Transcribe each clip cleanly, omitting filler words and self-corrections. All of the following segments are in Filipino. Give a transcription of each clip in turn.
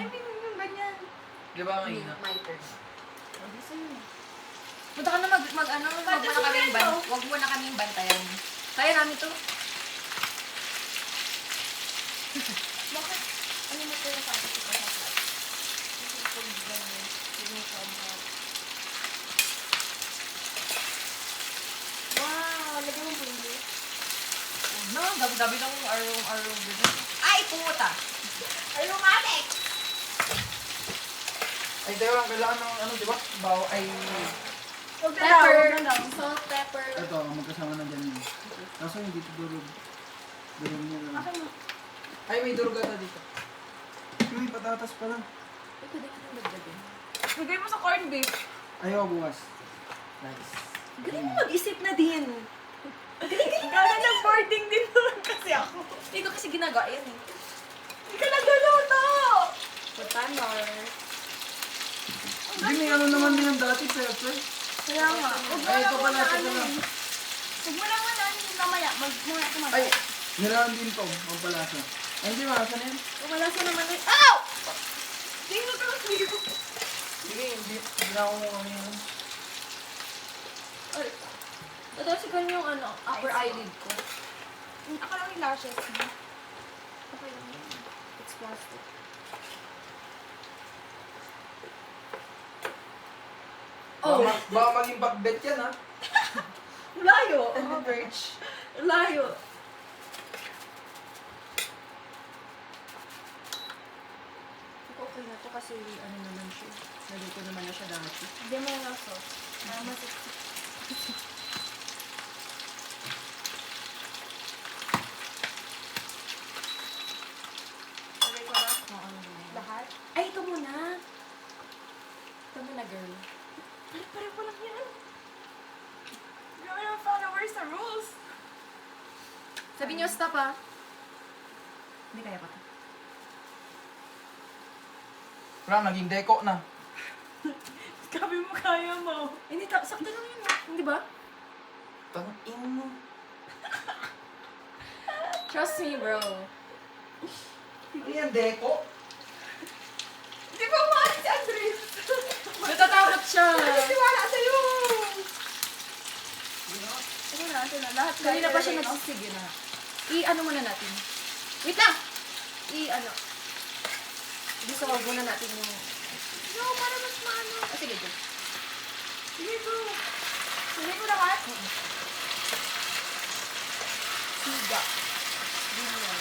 I mean, yung ganyan. Di ba mahina? My turn. Punta ka na wag mo na kaming wag mo na kaming bantayan. Kaya namin to. Bakit? Ano mo tayo sa akin sa flat? Wow, lagyan mo bundi. No, gabi-gabi lang yung araw-araw dito. Ay, puta! Aromatic! Ay, tayo lang, kailangan ng ano, di ba? Bawa, ay... Pepper. Salt, pepper. Ito, magkasama na dyan yun. Kaso hindi ito durog. Durog niya lang. Akin mo. Ay, may durog ata dito. May patatas pala. Ito din ang dagdagan. Lagay mo sa corned beef. Ayaw, bukas. Nice. Galing mo mag-isip na din. Gaga nag-boarding din naman kasi ako. Hindi ko kasi ginagawa yan eh. Hindi ka nagluluto! Patanor. Hindi, may ano naman din yung dati, pepper. Kaya nga. Huwag mo Ay, lang ito pala, muna ito ano pala. eh. Huwag mo lang muna ano yung mamaya. Mag-muna tumatay. Ay, nilawan din to, ang palasa. Ay, hindi, malasa na yun. Umalasa naman eh. Ow! Sino ka sa'yo? Sige, hindi na ako ano yun. Tatasikan yung ano, upper eyelid ko. Ako lang yung lashes. Okay lang yun. It's plastic. Oh. Baka maging backbet yan, ha? Layo. Birch. Layo. Okay na to kasi ano naman siya. Naluto naman na siya dati. Hindi mo yung sauce. Masik. Lagay ko na Oo, ano na yun. lahat. Ay, ito muna. Ito muna, girl. Ay, pareho lang yan. Grabe yung followers sa rules. Sabi niyo, stop ah. Hindi kaya pa. Wala, naging deko na. Sabi mo kaya mo. Hindi, sakto lang yun. Hindi ba? Tangin mo. Trust me, bro. Ano yan, deko? Di ba umalis si Andres? Natatakot siya. Nagsiwala sa'yo. Ito na. Lahat kanina pa siya nagsisige na. I-ano muna natin. Wait lang! I-ano. Dissolve muna natin yung... No, para mas maano. Ah, sige, go. Sige, go. Sige ko lahat. Siga. Ganyan.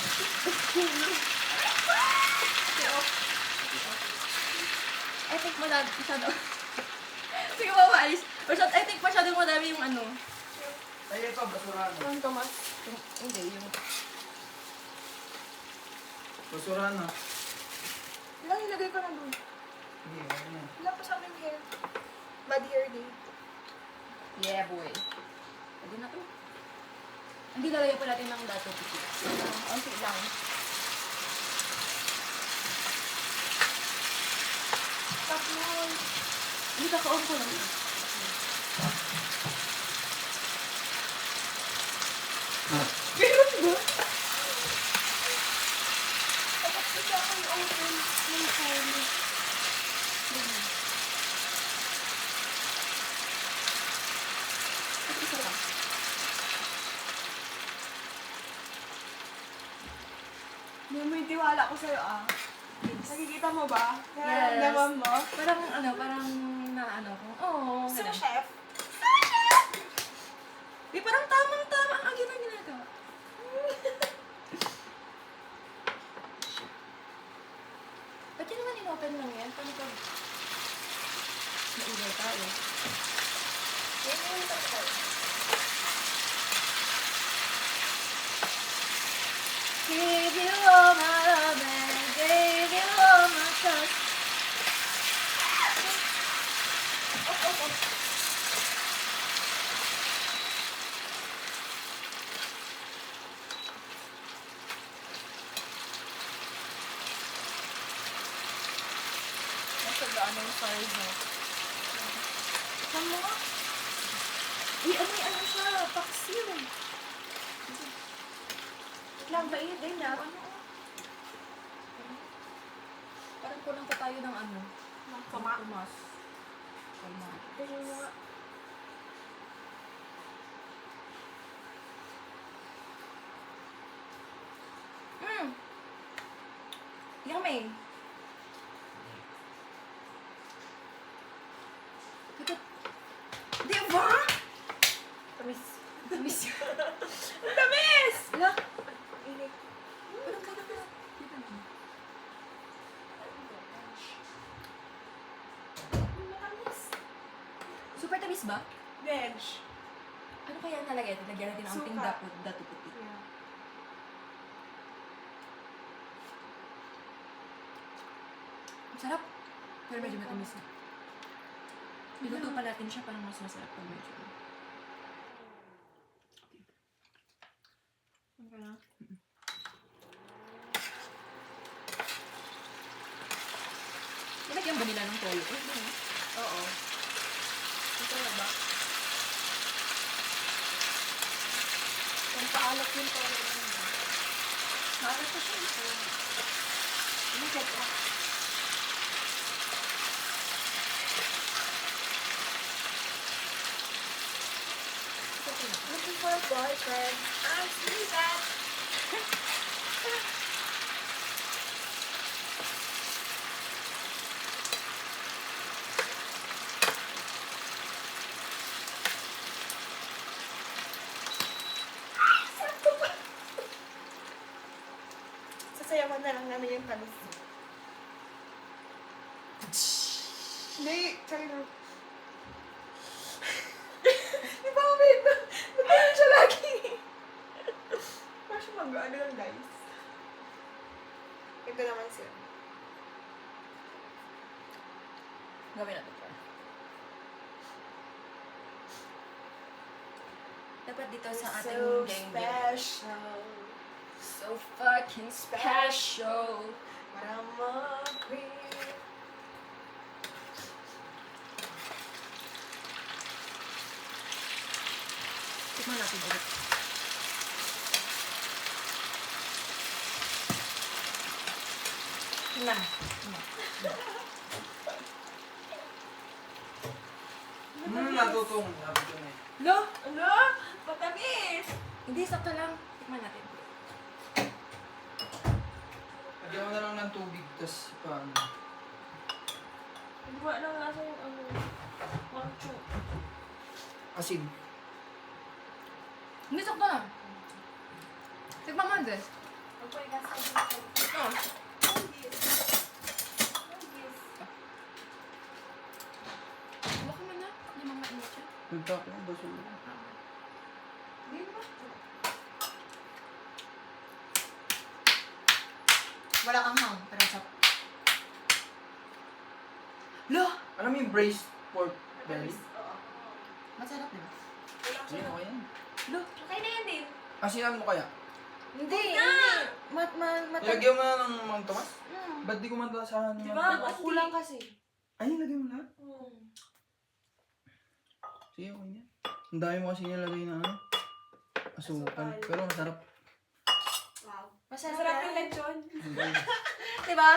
I think masyado. Sige ba, maalis? I think masyadong madami yung ano. Ay, ito, basurahan. Yung Tomas. Hindi, yung... Basurahan na. Ilang ilagay ko na doon. Hindi, ano yan. Ilang pa sa aking hair. Body hair day. Yeah, boy. Pwede na to. Hindi lalagyan pa natin ng dato piti. Onti lang. Tapos, Hindi kaka-on ko lang. meron ba? Tapos kasi ako i-open yung phone. At isa lang. May tiwala ko sa'yo ah. Nakikita mo ba? Yes. Nararamdaman mo? Parang na ko. Oo. Gusto mo ganun. chef? Di parang tamang-tama ang ginagawa. Ba't yun naman in-open lang yan? Paano pag maingay tayo? Yan yung tapos. Give you all my love and gave you all my trust. Nasa daan ng size mo. Saan mo? Ano siya? Paksiw. Lang ba yun din na? Parang kukulang pa tayo ng ano. Kama. Tumas. Kalma. Tingnan mo nga. Yummy. Di ba? Tamis. Miss. Ang tamis! Ala, Init. parang kaya ka. Matamis. Super tamis ba? Veg. Ano kaya nalagay? Nilagyan natin ang ating Suka. dato puti. Yeah. Sarap. Pero medyo matamis na. Niluto pa natin siya parang mas masarap pag medyo. Okay na. Nilagyan ba nila ng toyo? Oo. Ito na ba? Ang paalat yung toyo na ba? Maalat pa siya. Ano ka pa? Looking for a boyfriend. I'm see that. Sasayawan na lang namin yung tamis. Hindi, sorry na. Di ba, wait? Nagkaroon siya lagi. Parang siya mag-ano lang, guys. Ito naman siya. Gawin natin pa. Dapat dito sa ating So gang special. So fucking special. Para mag-queen. Tikman natin ulit. Na. Natutong. Sabi ko na eh. Lo! Ano? Patamis! Hindi, sakto lang. Tikman natin. Lagyan mo na lang ng tubig, tas paano. Hindi ko alam nasa yung ano. Mancho. Asin. Hindi, sakto lang. Tikman mo, Andres. Okay, nasa ito. Ito. Baka mo na. Hindi mo mainit siya. Punta ko ng basura. Hindi ba? Wala kang hang. Pero sa... Lo! Alam mo yung braised pork belly? Oo. Masarap, di ba? Wala Hindi siya. ko yan. Lo! Okay na yan din. Asinan mo kaya? Hindi! Na! Hindi! Ilagyan mo na ng mga tomas? Mm. Ba't di ko mantasahan ng Di mga ba? tomas? Kulang kasi. Ay, lagyan mo na. Sige, okay niya. Ang dami mo kasi nilagay na ano. Asukal. Asukal. Pero masarap. Wow. Masarap Masarap yan. yung lechon. Ang galing. Diba?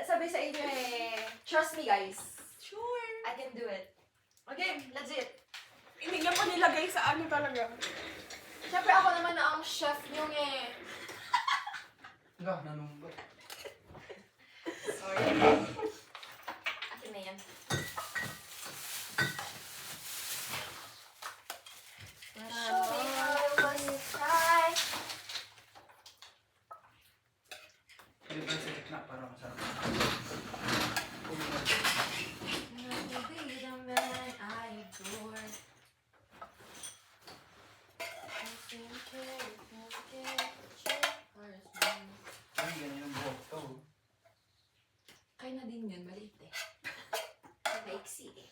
Sabi sa inyo eh, trust me guys. Sure. I can do it. Okay, legit. Hindi niya pa nilagay sa ano talaga. Siyempre ako naman na ang chef niyong eh. Wala, nanumbat. Sorry. Akin na yan. Show me how it was to cry. Pwede ba sa gitna para masarap? Not to be the man I adore. Ay, ganyan ang buhok to. Kaya na din yun, maliit eh. Maiksi eh.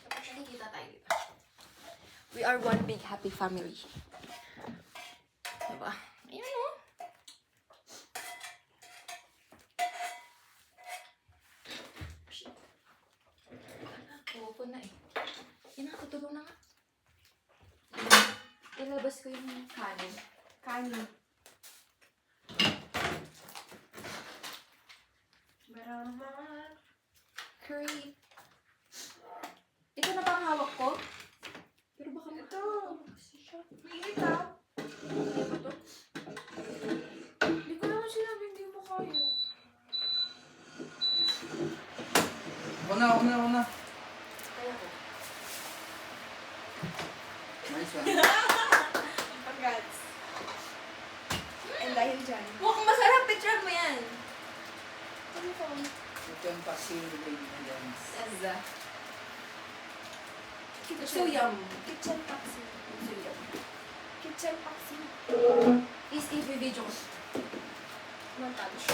Kapag nakikita tayo dito. We are one big happy family. Diba? Ayan o. Shit. Opo na eh. Yan na, tutulong na nga. Ilabas ko yung kanin. Kanin. Curry. Ito na ba ang hawak ko? Pero baka Ito. Kasi siya. Mainit ah. Ano ba to? Hindi ko naman sinabi hindi mo kaya. Ako na. Kaya ko. Nice one. Congrats. And dahil dyan. Mukhang masarap. Picture mo yan. Ano to? Ito yung vaccine lady na guys. Ezra. So yum. Kitchen paxi. So yum. Kitchen paxi. Is i-video ko. Montage.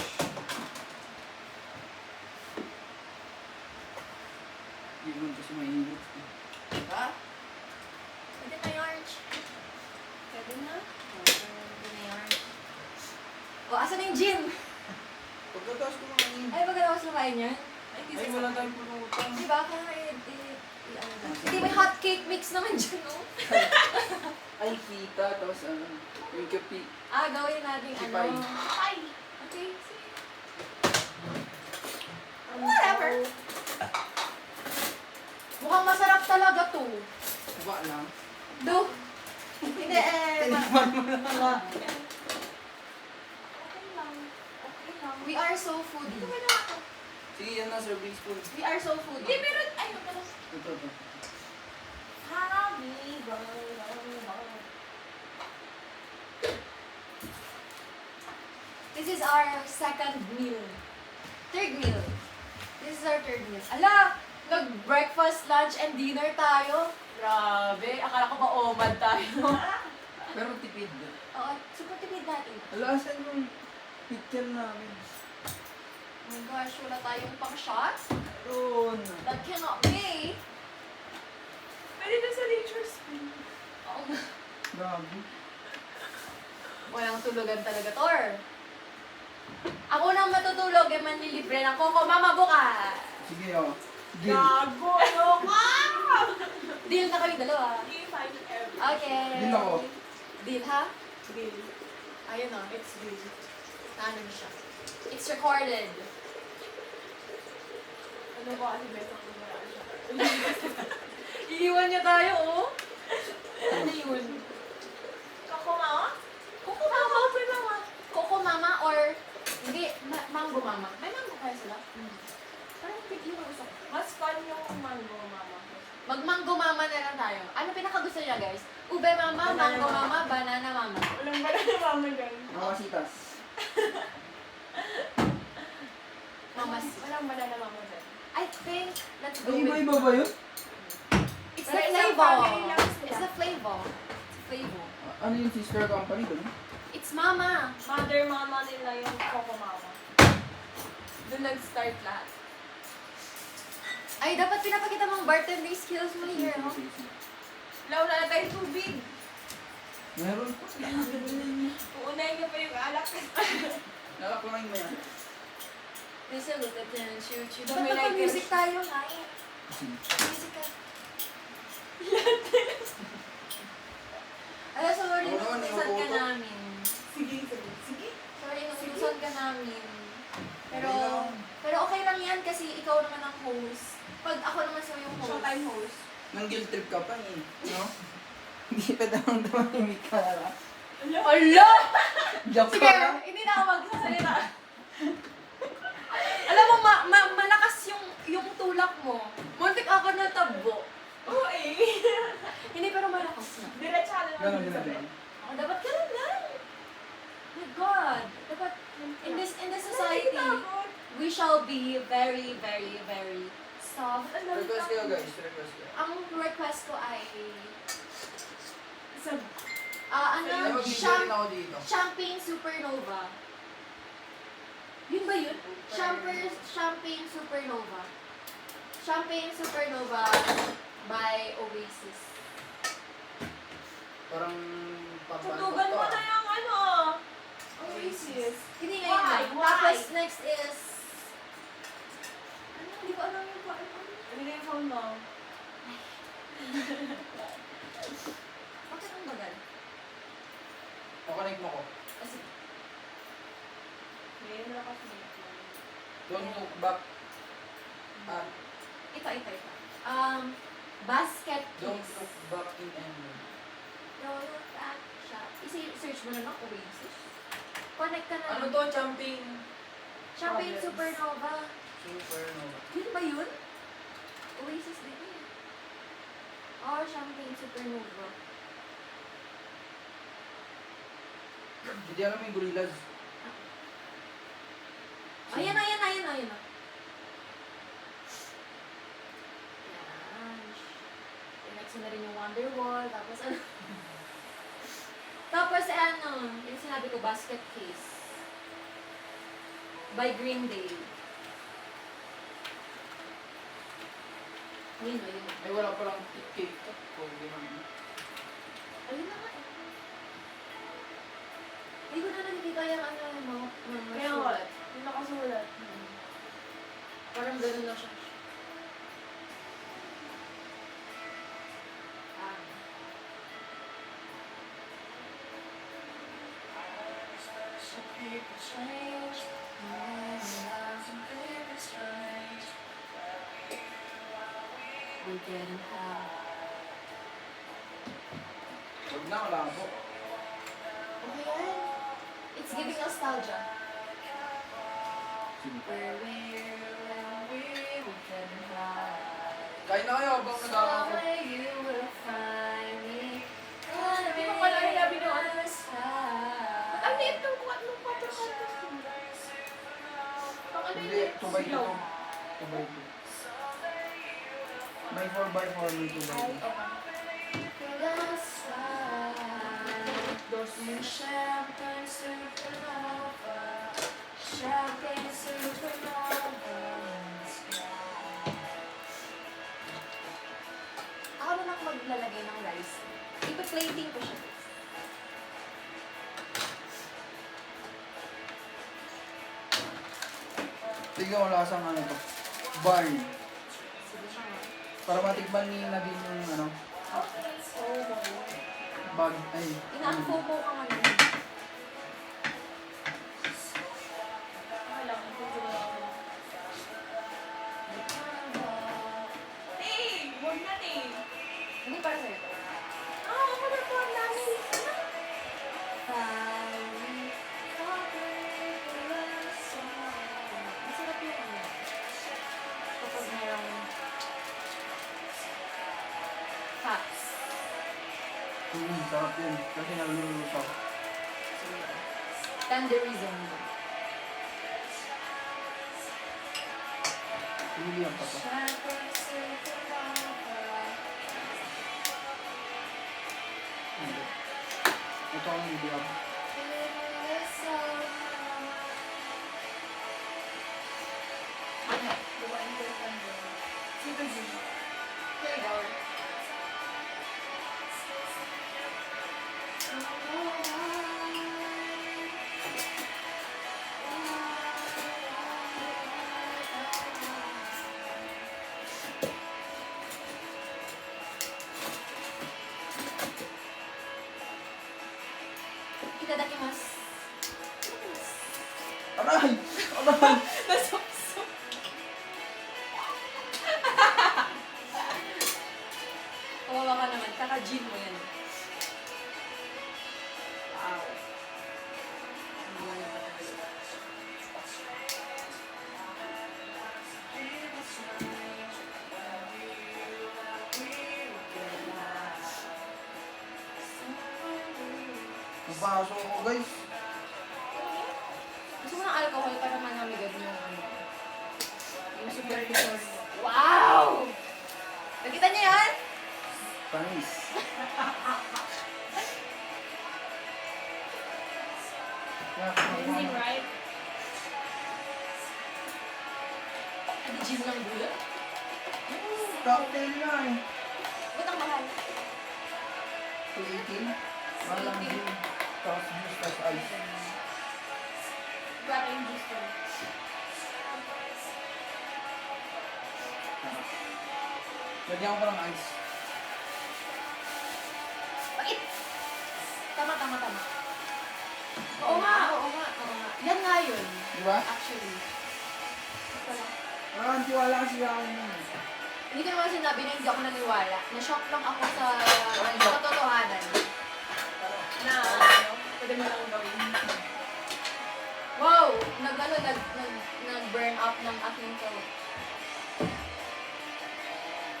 Hindi naman kasi mainit. Diba? Pwede na yarn. Pwede na? Pwede na yarn. O, asan na yung gym? Pagkatapos ko mga Ay, magkalawas na kain yan? Ay, wala tayong pulutan. Diba? Kaya ano na. Hindi, may hot cake mix naman dyan, no? Ay, kita. Tapos ano, yung kapi. Gawin natin Sipay. ano. Ay! Okay, sige. Whatever. Mukhang masarap talaga to. Diba lang? Do. Hindi Tinikman mo lang. Okay lang. Okay lang. We are so foodie. Ito ba na ako? Sige, yan na, serving spoon. We are so Hindi, foodie. pero ano pala? Ito. Happy This is our second meal. Third meal. This is our third meal. Ala! Nag-breakfast, lunch, and dinner tayo. Grabe. Akala ko ba omad tayo. Pero tipid. Oo, super tipid natin. Ala, asan yung picture namin? Oh my gosh, wala tayong pang-shot? Doon. That cannot be. Pwede na sa nature spring. Oo nga. Grabe. Walang tulugan talaga, Tor. Ako nang matutulog, eh manlilibre ng Coco Mama bukas. Sige, oh. Deal. Gago! Ano ka? Deal na kami dalawa. Give find everything. Okay. Deal ako. Deal, ha? Bill. Ayun o. It's Bill. Ano na siya? It's recorded. Ano ba kasi beto ko wala siya? Iiwan niya tayo, oh. Ano yun? Ako nga? Coco Mama. Coco Mama or... Hindi, Mango Mama. May mango kaya sila? Parang picky yung gusto ko. Mas fun yung mango, mama. Mag-mango Mama na lang tayo. Ano pinakagusto niya, guys? Ube Mama, Banana Mango Mama. Mama, Banana Mama. Walang ba na mama dyan? Makasitas. Mamas. Walang banana mama dyan. I think let's go Ay, with... iba-iba ba yun? It's Pero the isang flavor. family lang sila. It's the flavor. It's flavor. Ano yung sister company doon? It's Mama. Mother mama nila yung Coco Mama. Doon nag-start lahat. Ay, dapat pinapakita mong bartending skills mo here, no? Wala na tayong tubig. Meron po. Uunahin niyo pa yung alak. Nakakumain mo yan. Lisa, look at them. Choo-choo. Dami Dapat like music it. tayo, ngayon. Sige. Music ka. Ala, sorry, Oo naman, inutusan ka inuuto. namin. Sige. Sorry, inutusan ka namin. Pero, Okay lang. pero okay lang yan kasi ikaw naman ang host. Pag ako naman sa'yo yung host. Showtime host. Nang guilt trip ka pa eh. No? Hindi pa damang-damang ka na. Ala! Joke Sige, pa lang. hindi na ako magsasalita. Alam mo, malakas yung tulak mo. Muntik ako na tabo. Oo eh. Hindi, pero malakas na. Diretsahan na Ganun, lang sa ganun. bed. Oh, dapat ganun lang. My God. Dapat, in this society, we shall be very, very, very soft. Request kayo guys, request kayo. Ang request ko ay, Sa Ay, ano, mag-video rin ako dito. Champagne Supernova. Yun ba yun? Champagne Supernova. Champagne Supernova by Oasis. Parang tutugan mo na yung ano. Oasis. Hindi Why? ngayon lang. Why? Tapos next is... Ano? Hindi ko alam yung ano. Ano na yung phone mo? Bakit ang bagal? Makonect mo ko. Kasi, Ngayon na kasi. Don't look back. Ito. Basket Don't case. look back in anger. Don't look back, shop. Search mo na lang, Oasis. Connect ka na Ano lang. to? Jumping Champagne Problems. Supernova. Supernova. Yun ba yun? Oasis din yun. Oh, Champagne Supernova. Hindi alam yung gorillas. Ayan na. Yan. Next mo na rin yung Wonderwall. Tapos ano? Tapos yung sinabi ko, basket case. By Green Day. Ayun. Ay, wala palang cake to. Kung di man. Ayun na nga eh. Hindi ko na nakikita yung mga Kaya nga, sulat. yung nakasulat. Parang ganun na siya. We're getting high. Huwag na, wala po. Okay yan. It's giving nostalgia. Sige. Where we're getting high. Kain na kayo habang nag-aaral ko. Somewhere you will find me. Di ba pala yung labi ng ano? Ba't Ang liit ng 4 kantos. Ang ano Hindi, yun? 2x2 to. 2x2. May 4x4, may 2x2. Ay, okay. Champagne supernova. Champagne supernova. Ako na lang maglalagay ng rice. Ipa-plating ko siya. Tignan mo lasang ano to. Barn. Sige siya nga. Para matikman ni Nadine yung ano, bag. Ay, Inaangko ko ka nga naman. Okay lang, ito ko lang. Hey! Huwag na eh. Hindi para sa'yo to. Ako na po ang dami. Masarap yung ano. Kapag merong facts. sarap yun. Kasi nalulunod ako. Tenderism. Hindi yan pa to. Hindi. Ito ang hindi ako. Diba, important din. Sito G. Here you go. Itadakimasu. Aray! Aray! Nasokso. Kawawa ka naman. Kaka-gym mo yan. Wow. Napasok ako guys. Gusto mo ng alcohol para manamigad yung ano? Yung Supervisor. Wow! Nakita niyo yan? Panis. Amazing, right? Adi gym ng bulat? Cocktail na eh. Ba't ang mahal? 218. Malang din. Tapos juice, tapos ice. Grabe yung juice ko. Lagyan ko pa ng ice. Bakit? Tama. Oo nga. Oo nga. Yan nga yun. Di ba? Actually. Ito lang. Parang tiwala kasi ako nun. Hindi ko naman sinabi na hindi ako naniwala. Na-shock lang ako sa katotohanan. Na, ano, pwede mo lang gawin. Wow! Nag-burn up ng aking throat.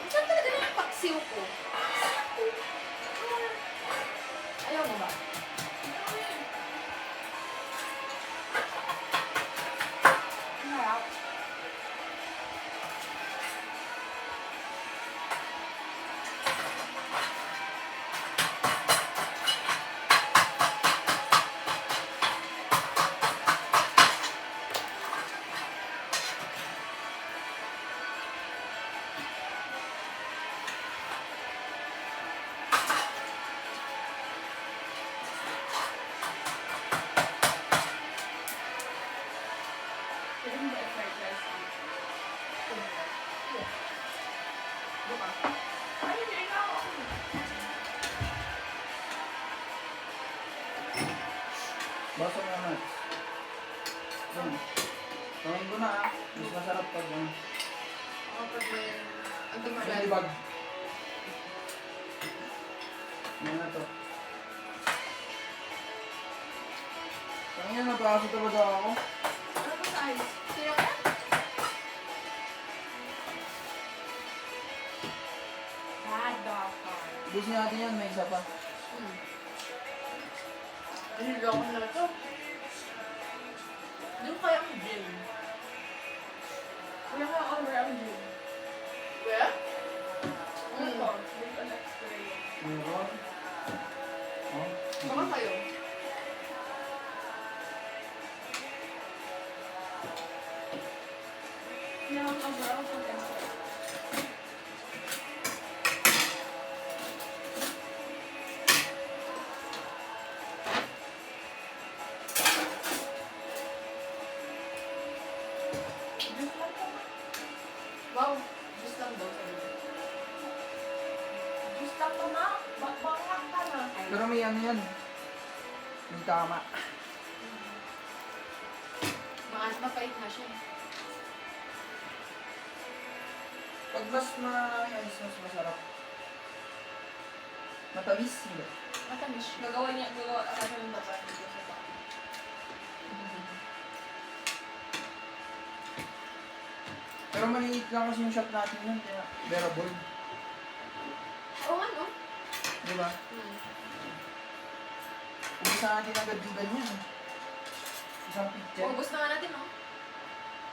Saan talaga na yung paksiw ko? Ayaw mo ba? Harap. Pwede mo ba i-fried rice ang buka? Ay, hindi na ako. Baso mo naman. Yun. Tawin ko na ah. Mas masarap pag ano. Ako pag may... Ang Ay, tumagal. libag. Ano na to? Tangina, nagkaso talaga ako. Ano ba sa ice? Sino ka? Bad dog car. Busin natin yan, may isa pa. Nahilo ako na ito. Doon kaya ang gym. Wala ka order ang gym. Where? Ano to? Based on experience. Meron. Oh. Baka kayo. Kailangan overall sa temper. Just lang po. Wow. Just lang daw sabi ko. Just lang po na. Bangak ka na. Pero may ano yan. May tama. Mapait na siya. Pag mas ma-ice, mas masarap. Matamis, hindi. Matamis siya. Gagawa ka siya ng dapat. Hindi ko sa baka. Pero maliit lang kasi yung shot natin yun, kaya bearable. Oo nga, no? Di ba? Umisa natin agad yung ganyan. Isang picture. Ubus na nga natin, no?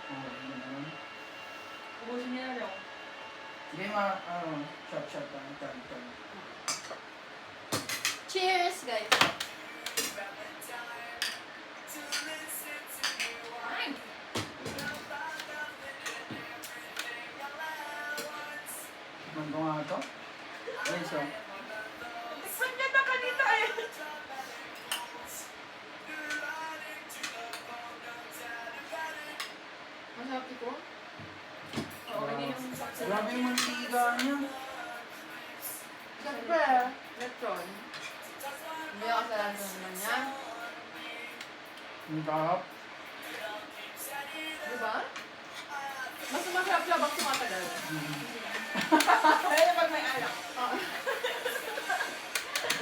Oo, yun naman. Ubusin niya na lang. Hindi shot lang. Turn. Cheers, guys! Fine. Mando nga ito. Ay, so. Tikman niya na kanina eh. Masarap ito. Oo, hindi naman saksa. Grabe yung mantika niya. Siyempre, Letron. Hindi ako sa lanto naman yan. Ang tahap. Diba? Mas masarap siya bang tumatagal. Kaya pag may alak.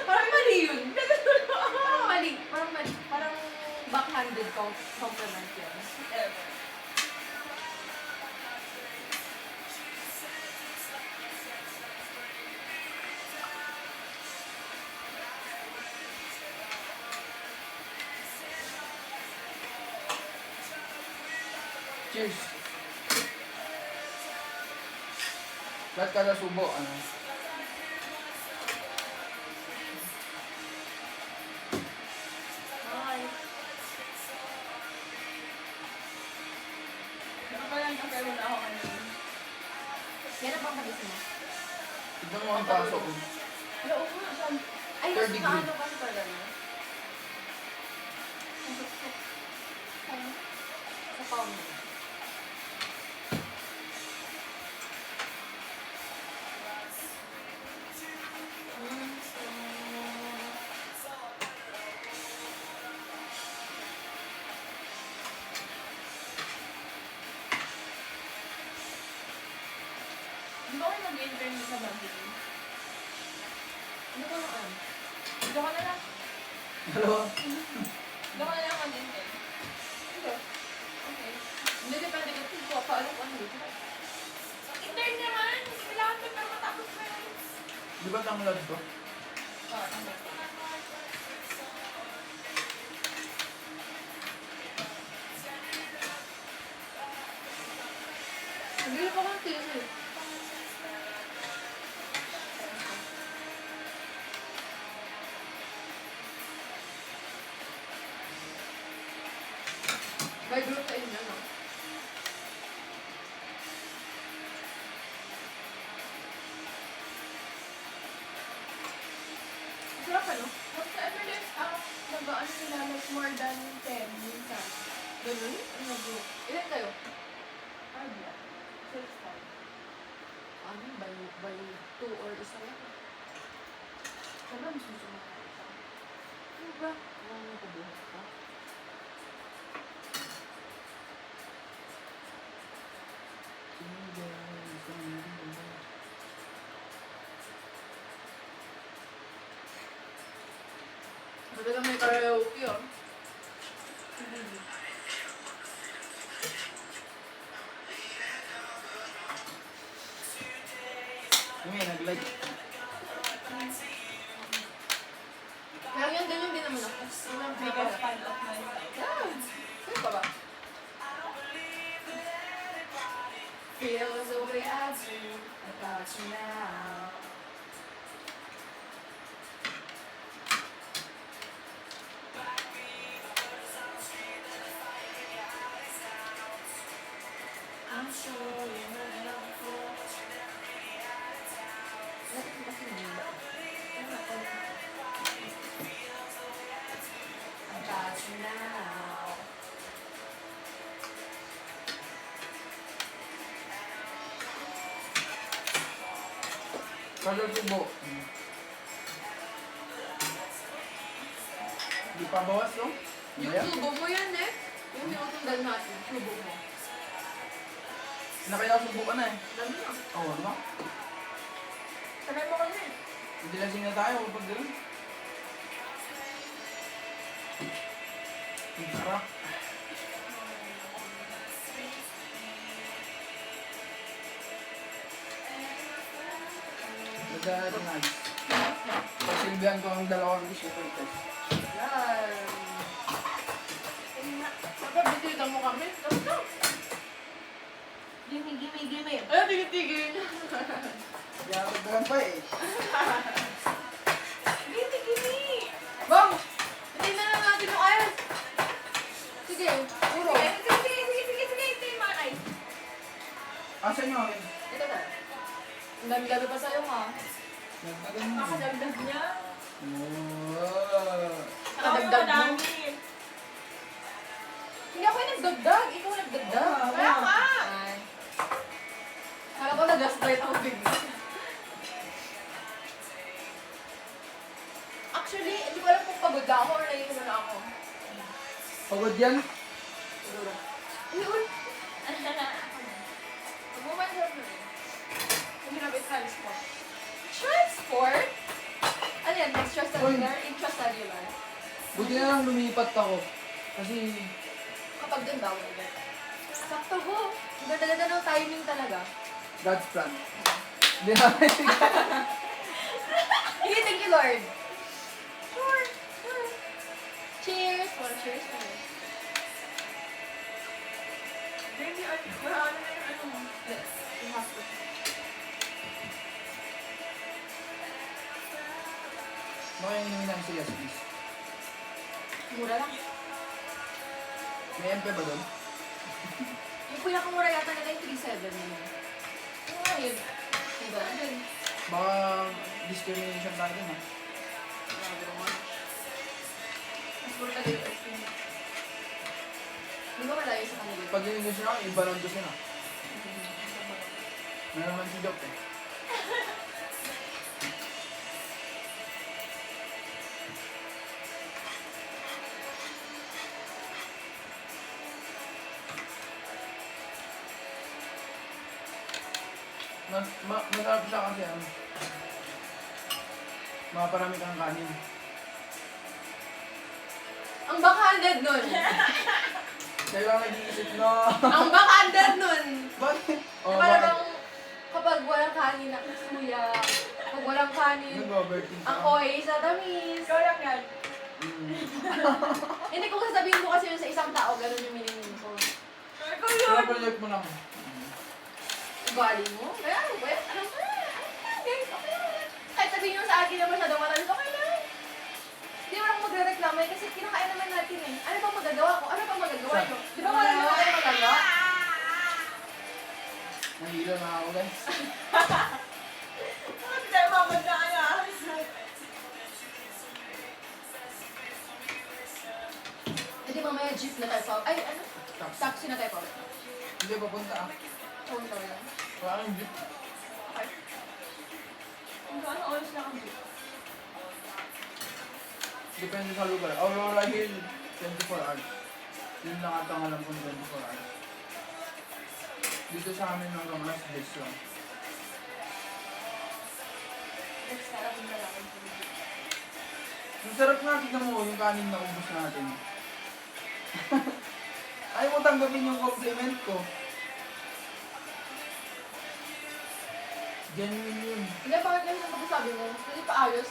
Parang mali yun. Parang mali. Parang backhanded compliment yun. Ever. Cheers. Lahat kada subo, ano? Bye. Nakapalan ka pero wala ako kanina. Yan ang pangkabis mo. Tignan mo ang paso ko. Wala ako nga siya. Ay, Third mas degree. maano kasi pala no? Sa palm mo. Di ba kayo nag-intern sa Baguio? Ano ba naman? Dito ka na lang. Dalawa. Dito ka na lang mag-intern. Hindi. Okay. Hindi, depende ko kung paano ko ano dito. Intern naman! Hindi kailangan ko pero matapos na yun. Di ba tanglad to? Oo, tama. Hindi pa kang tinis. By group sa inyo, no? Sarap ano? Whatsoever there's nag-ano sila like more than 10 minsan. Ganun? Ano group? Ilan kayo? Five lang. 6 5. Ano, by 2 or isa lang. Sabi ang susunod na isa. Ano ba? Ano napabuhat ka? Talaga may karaoke, ah. Yung nag-like. Kaya yan, ganyan din naman ako. Walang Biggest fan of my life. Yeah. Sino pa ba? Feels the way I do about you now. I'm sure you know that before. Bakit mo kasi nila? About you now. Color tubo. Di pa bawas no? Yung Ayan. tubo mo yan eh. Yung tinutunggal natin, tubo mo. Nakayasubo ka na eh. Dami na. Oo, di ba? Sabay mo kami. Hindi lasing na tayo kapag gano'n. Ang sarap. Nagdala ng ice. Pasilbihan ko ang dalawang super test. Yan. Pagkabitita mo kami, let's go. Gimme, gimme, gimme. Ay, tigil-tigil. Kaya nagdagan pa eh. Gimme, gimme. Bang! Hindi na lang natin yung ice. Sige, puro. Sige, sige, sige, sige, sige, sige. Ito yung mga ice. Asan nyo akin? Ito na. Ang dami-dami pa sa'yo, ha? Nagdagan mo. Nakadagdag niya. Wow. Nakadagdag mo? Madami. Hindi ako yung nagdagdag. Ikaw yung nagdagdag. Kaya nga. Ay. Kala ko nag-gaslight ako bigla. Actually, hindi ko alam kung pagod na ako or naiinom na ako. Pagod yan? Siguro. Yun. Mag-moment lang na rin. Mahirap i-transport. Transport? Ano yan? Extracellular? Intracellular? Buti na lang lumipat ako. Kasi Kapag dun daw, ulit. Sakto ho. Ang ganda-ganda ng timing talaga. God's plan. Hindi namin. Sige, thank you, Lord. Sure. Sure. Cheers. Well, cheers na rin. Baby, ano na yung ano mo? Yes. Yung hospital. Baka yung inumin ng sila, please. Mura lang. May MP ba doon? Yung pinakamura yata nila yung 3.7 yun. Ano nga yun? Diba? Yun. Baka discrimination tayo dun ha. Grabe naman. Mas puro tayo yung ice cream. Di ba malayo sa kanila? Pag yung gusto na, iba lang gusto na. Meron naman si Doc eh. Masarap siya kasi maparami kang kanin. Ang backhanded nun. Kaya lang nag-iisip na. Ang backhanded nun. Bakit? Oh, Para bakit? bang kapag walang kanin na kasuya, pag walang kanin, Nag-overthink ang ka. OA sa tamis. Ikaw lang yan. Mm. Hindi ko sasabihin ko kasi yun sa isang tao, ganun yung meaning ko. Ikaw Pero yun. project mo lang. Ugali mo? Kaya ano ba yan? Ano ba yan? Guys, okay lang. Kahit sabihin nyo sa akin na masyadong matalis, okay lang. Hindi mo lang magre-reklamo eh, kasi kinakain naman natin eh. Ano bang magagawa ko? Ano bang magagawa nyo? Di ba wala naman kayo magagawa? Nahilo na ako guys. Bakit tayo mamad na kaya? Hindi mamaya jeep na tayo pa. Ay, ano? Taxi na tayo pa. Hindi, papunta ah. Phone ko lang. Wala kang jeep. Okay. Ano oras na kami? Depende sa lugar. Aurora Hill, 24 hours. Yun lang ata ang alam kong 24 hours. Dito sa amin hanggang alas 10 lang. Next time, ako na lang. Ang sarap nga, tignan mo yung kanin na ubos natin. Ayaw mo tanggapin yung compliment ko. Genuine yun. Hindi, bakit lang yung pagkasabi mo? Kasi paayos.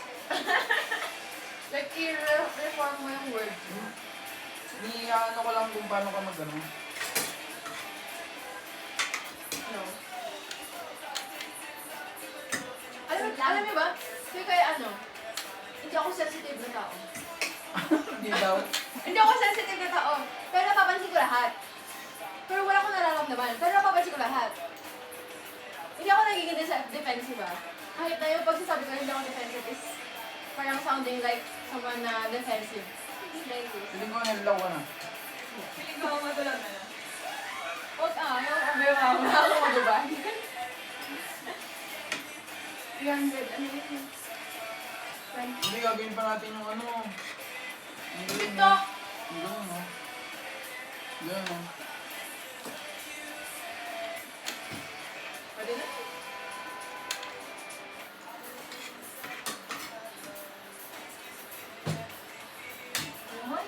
Like, i-reform mo yung word mo. Ni-ano ko lang kung paano ka mag-ano. No. Alam mo ba? Kasi kaya ano, hindi ako sensitive na tao. Hindi daw. Hindi ako sensitive na tao. Pero napapansin ko lahat. Pero wala akong nararamdaman. Pero napapansin ko lahat. Hindi ako nagiging defensive ba? Kahit na yung pagsasabi ko hindi ako defensive is parang sounding like someone na defensive. Hindi like this. Feeling ko hello ka na. Piling ko matulog na lang. Huwag yung overwhelmed. Ako mo diba? 300, ano yun? Hindi, gagawin pa natin yung ano. Yung gawin mo. TikTok! Yung gawin mo. Gawin mo. Pwede na. Naman.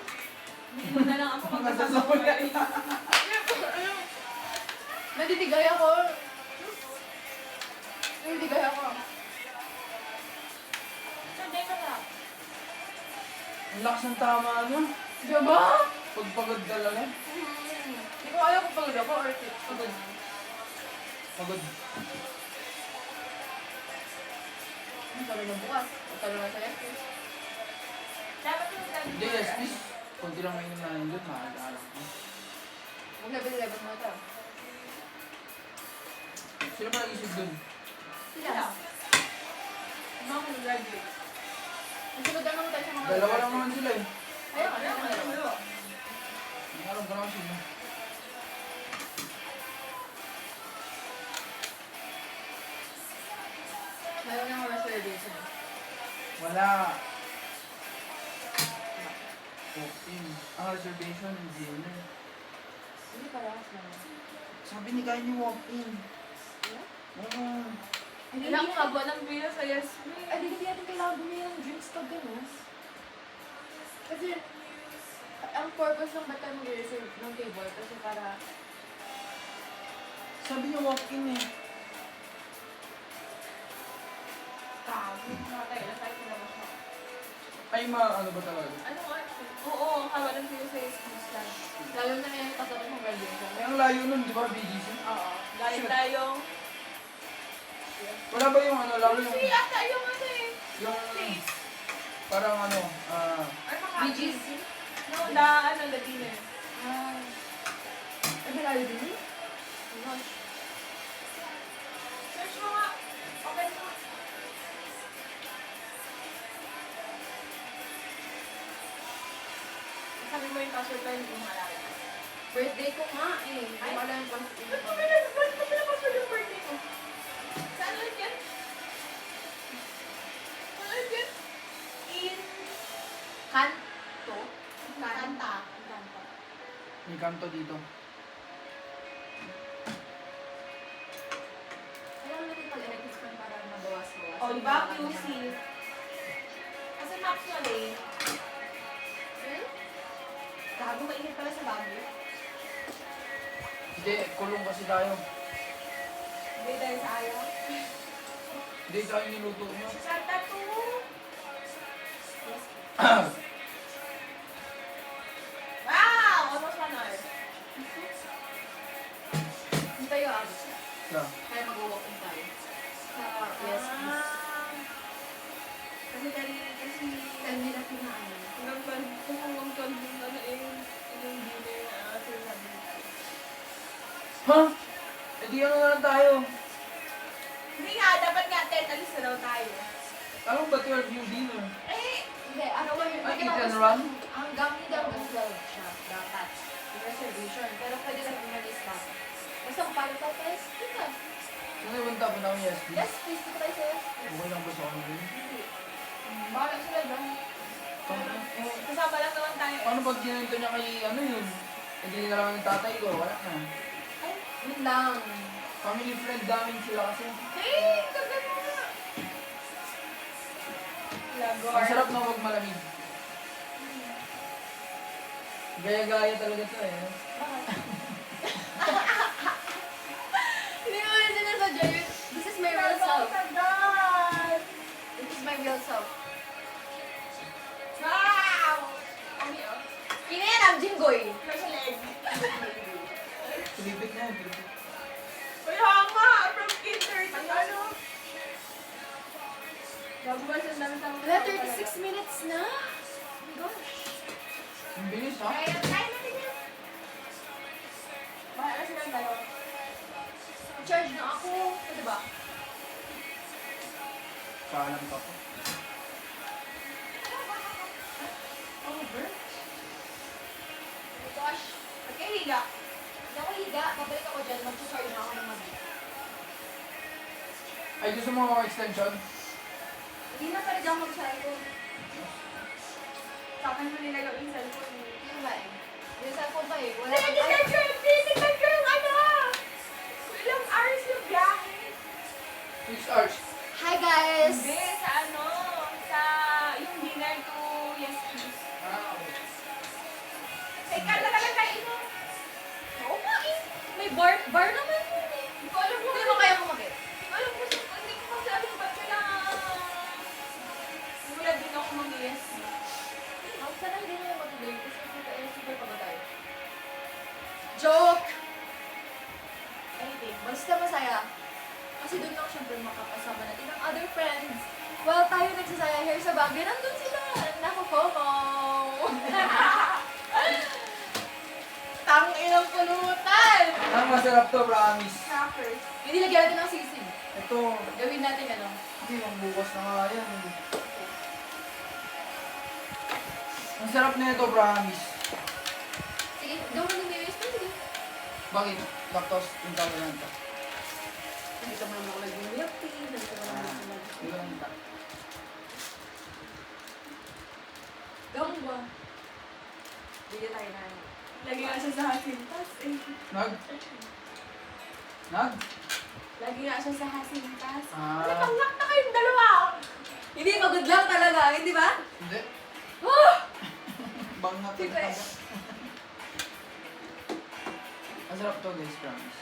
Hindi mo na lang ako Nasa magkasama. Nadidigay ako. Nadidigay ako. Sunday ka na. Ang lakas ng tama ano. Diba? Pagpagod talaga. Hindi ko ayaw kung pagod ako or pagod. Pagod. Ang sabi na bukas. Ang sabi na sa'yo. Dapat yung lagi Hindi, yes, please. Kunti lang mainom namin doon, mahal-alak mo. Mag-level mo ito. Sino ba nag-isip doon? Sila. mga kong graduate. Nasunod lang naman tayo sa mga... Dalawa lang naman sila eh. Ayaw ka, ayaw ka. Ang alam ko naman sila. Meron na ako reservation. Wala. Walk-in. Ang reservation, dinner. Hindi parehas naman. Sabi ni Kanye walk-in. Oo. Ilang kaba ng view sa Yasmin. Ay, hindi natin kailangan bumili ng drinks pag gano'n. Kasi, ang purpose ng ba't tayo mag-reserve ng table kasi para... Sabi niya walk-in eh. Nakatay na tayo sa labas mo. Ay, ano ba talaga? Ano nga? Oo, kaba ng view sa Yasmin lang. Lalo na yung kasama ng graduation. Ay, ang layo nun, di ba, BGC? Oo. Galing tayong... Wala ba yung ano, lalo yung... Kasi ata yung ano eh. Yung... Parang ano, Or mga... BGC? No, the dinner. Ah. Ay, malayo din eh. Oh my gosh. Search mo nga. Open mo. Sabi mo yung password tayo, hindi mo maalala. Birthday ko nga eh. Hindi ko alam yung Ba't mo pinapassword yung birthday mo? Saan ulit yan? Saan ulit yan? In... Kanto? Kanta. Kanto. may kanto dito. Alam mo natin O, di ba? QC. Kasi maps na eh. Hmm? Gago, mainit pala sa Baguio. Hindi, kulong kasi tayo. Hindi dahil sa ayaw. Hindi, tayo niluto mo. Santa to. Wow! Almost 1 hour. Hindi tayo abot. Sa, Kaya mag-walk in tayo. Yes, please. Kasi kasi 10 minutes na ano. hanggang 12 yung ano eh, yung dinner na sinasabi ko. ha? Eh di ano na lang tayo. Hindi nga, dapat nga 10, alis na daw tayo. Ano ba 12 yung dinner? Eh, Hindi, after Ay, eat and run? hanggang hindi hanggang 12 siya. Dapat. Yung reservation. Pero pwede na umalis na. Basta kung paano pa tayo, dito. Ano yung tabo na yes, please? Yes, please. Dito tayo sa yes. Okay lang ba sa kanila? Hindi. Bahala sila dyan. kasama lang naman tayo. Paano pag ginanito niya kay ano yun? Hindi na lang yung tatay ko, wala na. Ay, yun lang. Family friend namin sila kasi. Hey, tagal mo na. Lagor. Ang sarap na huwag malamig. Gaya-gaya talaga to eh. Hindi ko rin sinasadya yun. This is my real self. Tagal. This is my real self. Wow! Ano yun? Kina yan ang jinggoy. Nasa leg. Pilipit na yun, pilipit. Uy, hama! From kinder to ano? Bago ba siya dami sa Wala, 36 minutes na. Oh my gosh. Ang bilis ha? Kaya, kaya natin yan. Bahala silang dalawa. Charge na ako. Pwede ba? Paalam ka po. Oh, Bert. Oh my gosh. Ba't kayo higa? Hindi ako higa. Babalik ako dyan. Mag-charge na ako ng mabit. Ay, gusto mo ako extension? Hindi na pala dyan mag-cellphone. Sa akin mo nilagaw yung cellphone. Ano ba eh? Yung cellphone pa eh. Wala Hindi, kang... critical ko yung ano! Kung ilang hours yung biyahe. 6 hours. Hi guys! Hindi, sa ano, sa yung dinner to Yes Please. Ah, okay. Teka, talagang kain mo. Oo nga eh. May bar naman yun eh. Hindi ko alam kung Hindi mo kaya kumabit. Hindi ko alam kung hindi ko kasi alam kung ba't kailangan. Wala din ako mag-yes. Ang sana hindi na yung mag-day kasi super pabatay. Joke! Anything. Basta masaya. Kasi doon lang syempre makakasama natin ang other friends. Well, tayo nagsasaya here sa Baguio. Nandun sila. Nako-FOMO. Tang-inang pulutan! Ang masarap to, promise. Crackers. Hindi lagyan natin ng sisig. Ito, Gawin natin ano. hindi, magbukas na nga yan. Ang sarap na ito, promise. Sige, gawin mo yung sige. Bakit? Lactose intolerant ka. Hindi ka naman ako nag-milk tea. Hindi ka naman ako nag- Hindi ko lang kita. Gawin ba? Bigyan tayo na. Lagi nga siya sa hasintas eh. Nag? Nag? Lagi nga siya sa hasintas. Ah. Natangak na kayong dalawa. Hindi, pagod lang talaga. Hindi ba? Hindi. Oh! Bang na Sige. pinataga. Ang sarap to, guys, promise.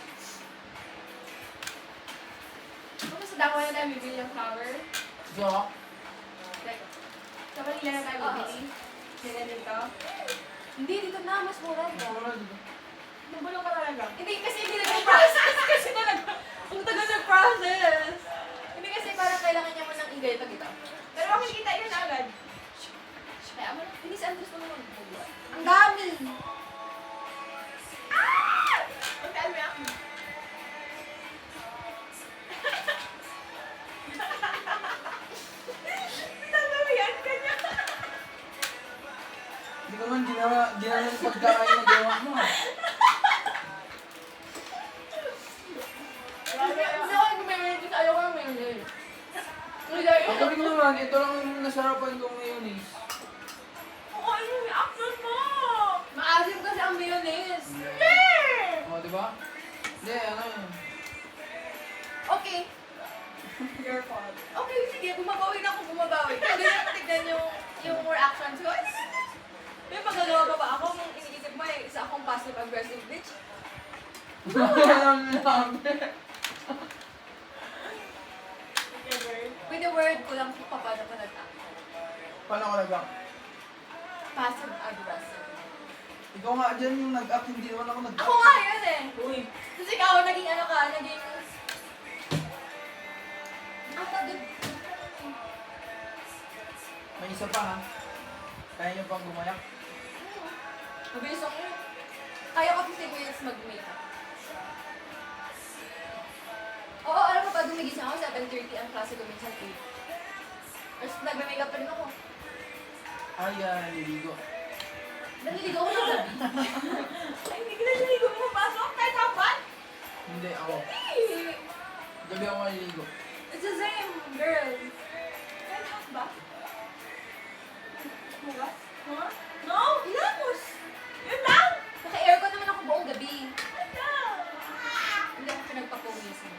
Kung sa dako na tayo bibili ng flower, So, like, sa Manila na tayo bibili. Ganyan dito. Hindi, dito na. Mas mura. mura dito. Nabulong ka talaga. Hindi, kasi hindi nag-process. Kasi talaga, ang tagal nag-process. Hindi kasi parang kailangan niya mo ng igay pag ito. Pero makikita yun agad. Kaya mo na, hindi si Andres mo naman magbubuhat. Ang dami! Ah! Ang dami ako. Pinagmamayaan ka niya. Hindi ko naman ginawa yung pagkakain na gawa mo. Hindi ako nag-mayonnaise kasi ayaw ko ng mayonnaise. Hindi tayo. Ako rin naman, ito lang yung nasarapan kong mayonnaise. Oo, ano yung reaction mo? Maasim kasi ang mayonnaise. Eh! O, di ba? Hindi, ano yun. Okay. Your fault. Okay, sige, bumabawi na ako, bumabawi. Kaya ganyan matignan yung reactions ko. May magagawa pa ba ako kung iniisip mo eh, isa akong passive-aggressive bitch? Alam namin. With the word ko lang kung paano ko nag-act. Paano ko nag-act? Passive-aggressive. Ikaw nga dyan yung nag-act, hindi naman ako nag-act. Ako nga yun eh. Uy. Kasi ikaw, naging ano ka, naging... Ah, pagod. May isa pa ha. Kaya niyo pang gumayak. Mabilis ako yun. Kaya ko 15 minutes mag-makeup. Oo, alam mo pa, dumigising ako 7:30 ang klase ko minsan 8. Tapos nagme-makeup pa rin ako. Ay, niligo. Naliligo ako ng gabi. Ay, hindi ka na naligo mo pasok. Kahit hapon. Hindi, ako. Hey! Gabi ako naliligo. It's the same, girl. Kahit half ba? Hugas? Huh? No! Ilamos! Yun lang! Naka-aircon naman ako buong gabi. Ano? Hindi ako pinagpapawisan.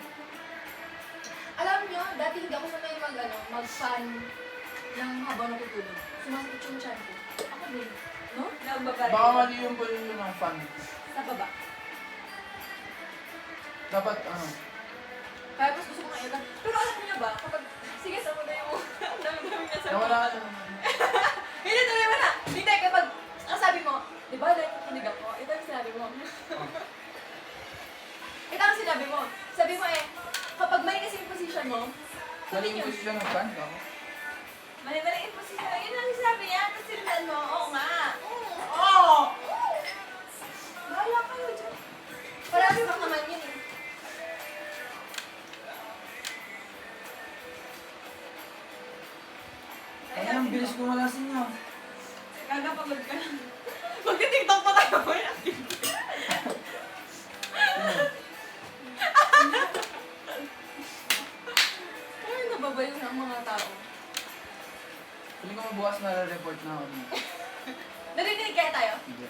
Alam niyo, dati hindi ako sanay mag-fan ng habang natutulog. Sumasakit yung chan ko. Ako din. No? Nagbabaril. Baka mali yung position ng fan. Sa baba. Dapat, Kaya mas gusto ko ng aircon. Pero alam niyo ba, kapag... Sige, sa muna yung... Ang dami-dami na sa nawala ka na. Hindi, tuloy mo na! Hindi, kapag... Ang sabi mo, di ba, nakikinig ako? Ito ang sinabi mo. Ito ang sinabi mo. Sabi mo eh, kapag mali kasi yung position mo, Mali sabi yung niyo, position ng fan. Ako. Mali-mali yung posisyon. Yun ang sabi niya. Tapos sinundan mo. Oo nga. Oo! Oo! Bahala kayo dyan. Parami bang naman yun eh. Ay, ang bilis ko malasin niya. Kagapagod ka lang. Magka-tiktok pa tayo. Ay, nababayo ng mga tao. Hindi ko mabukas na-report na ako dito. Narinig kaya tayo? Hindi.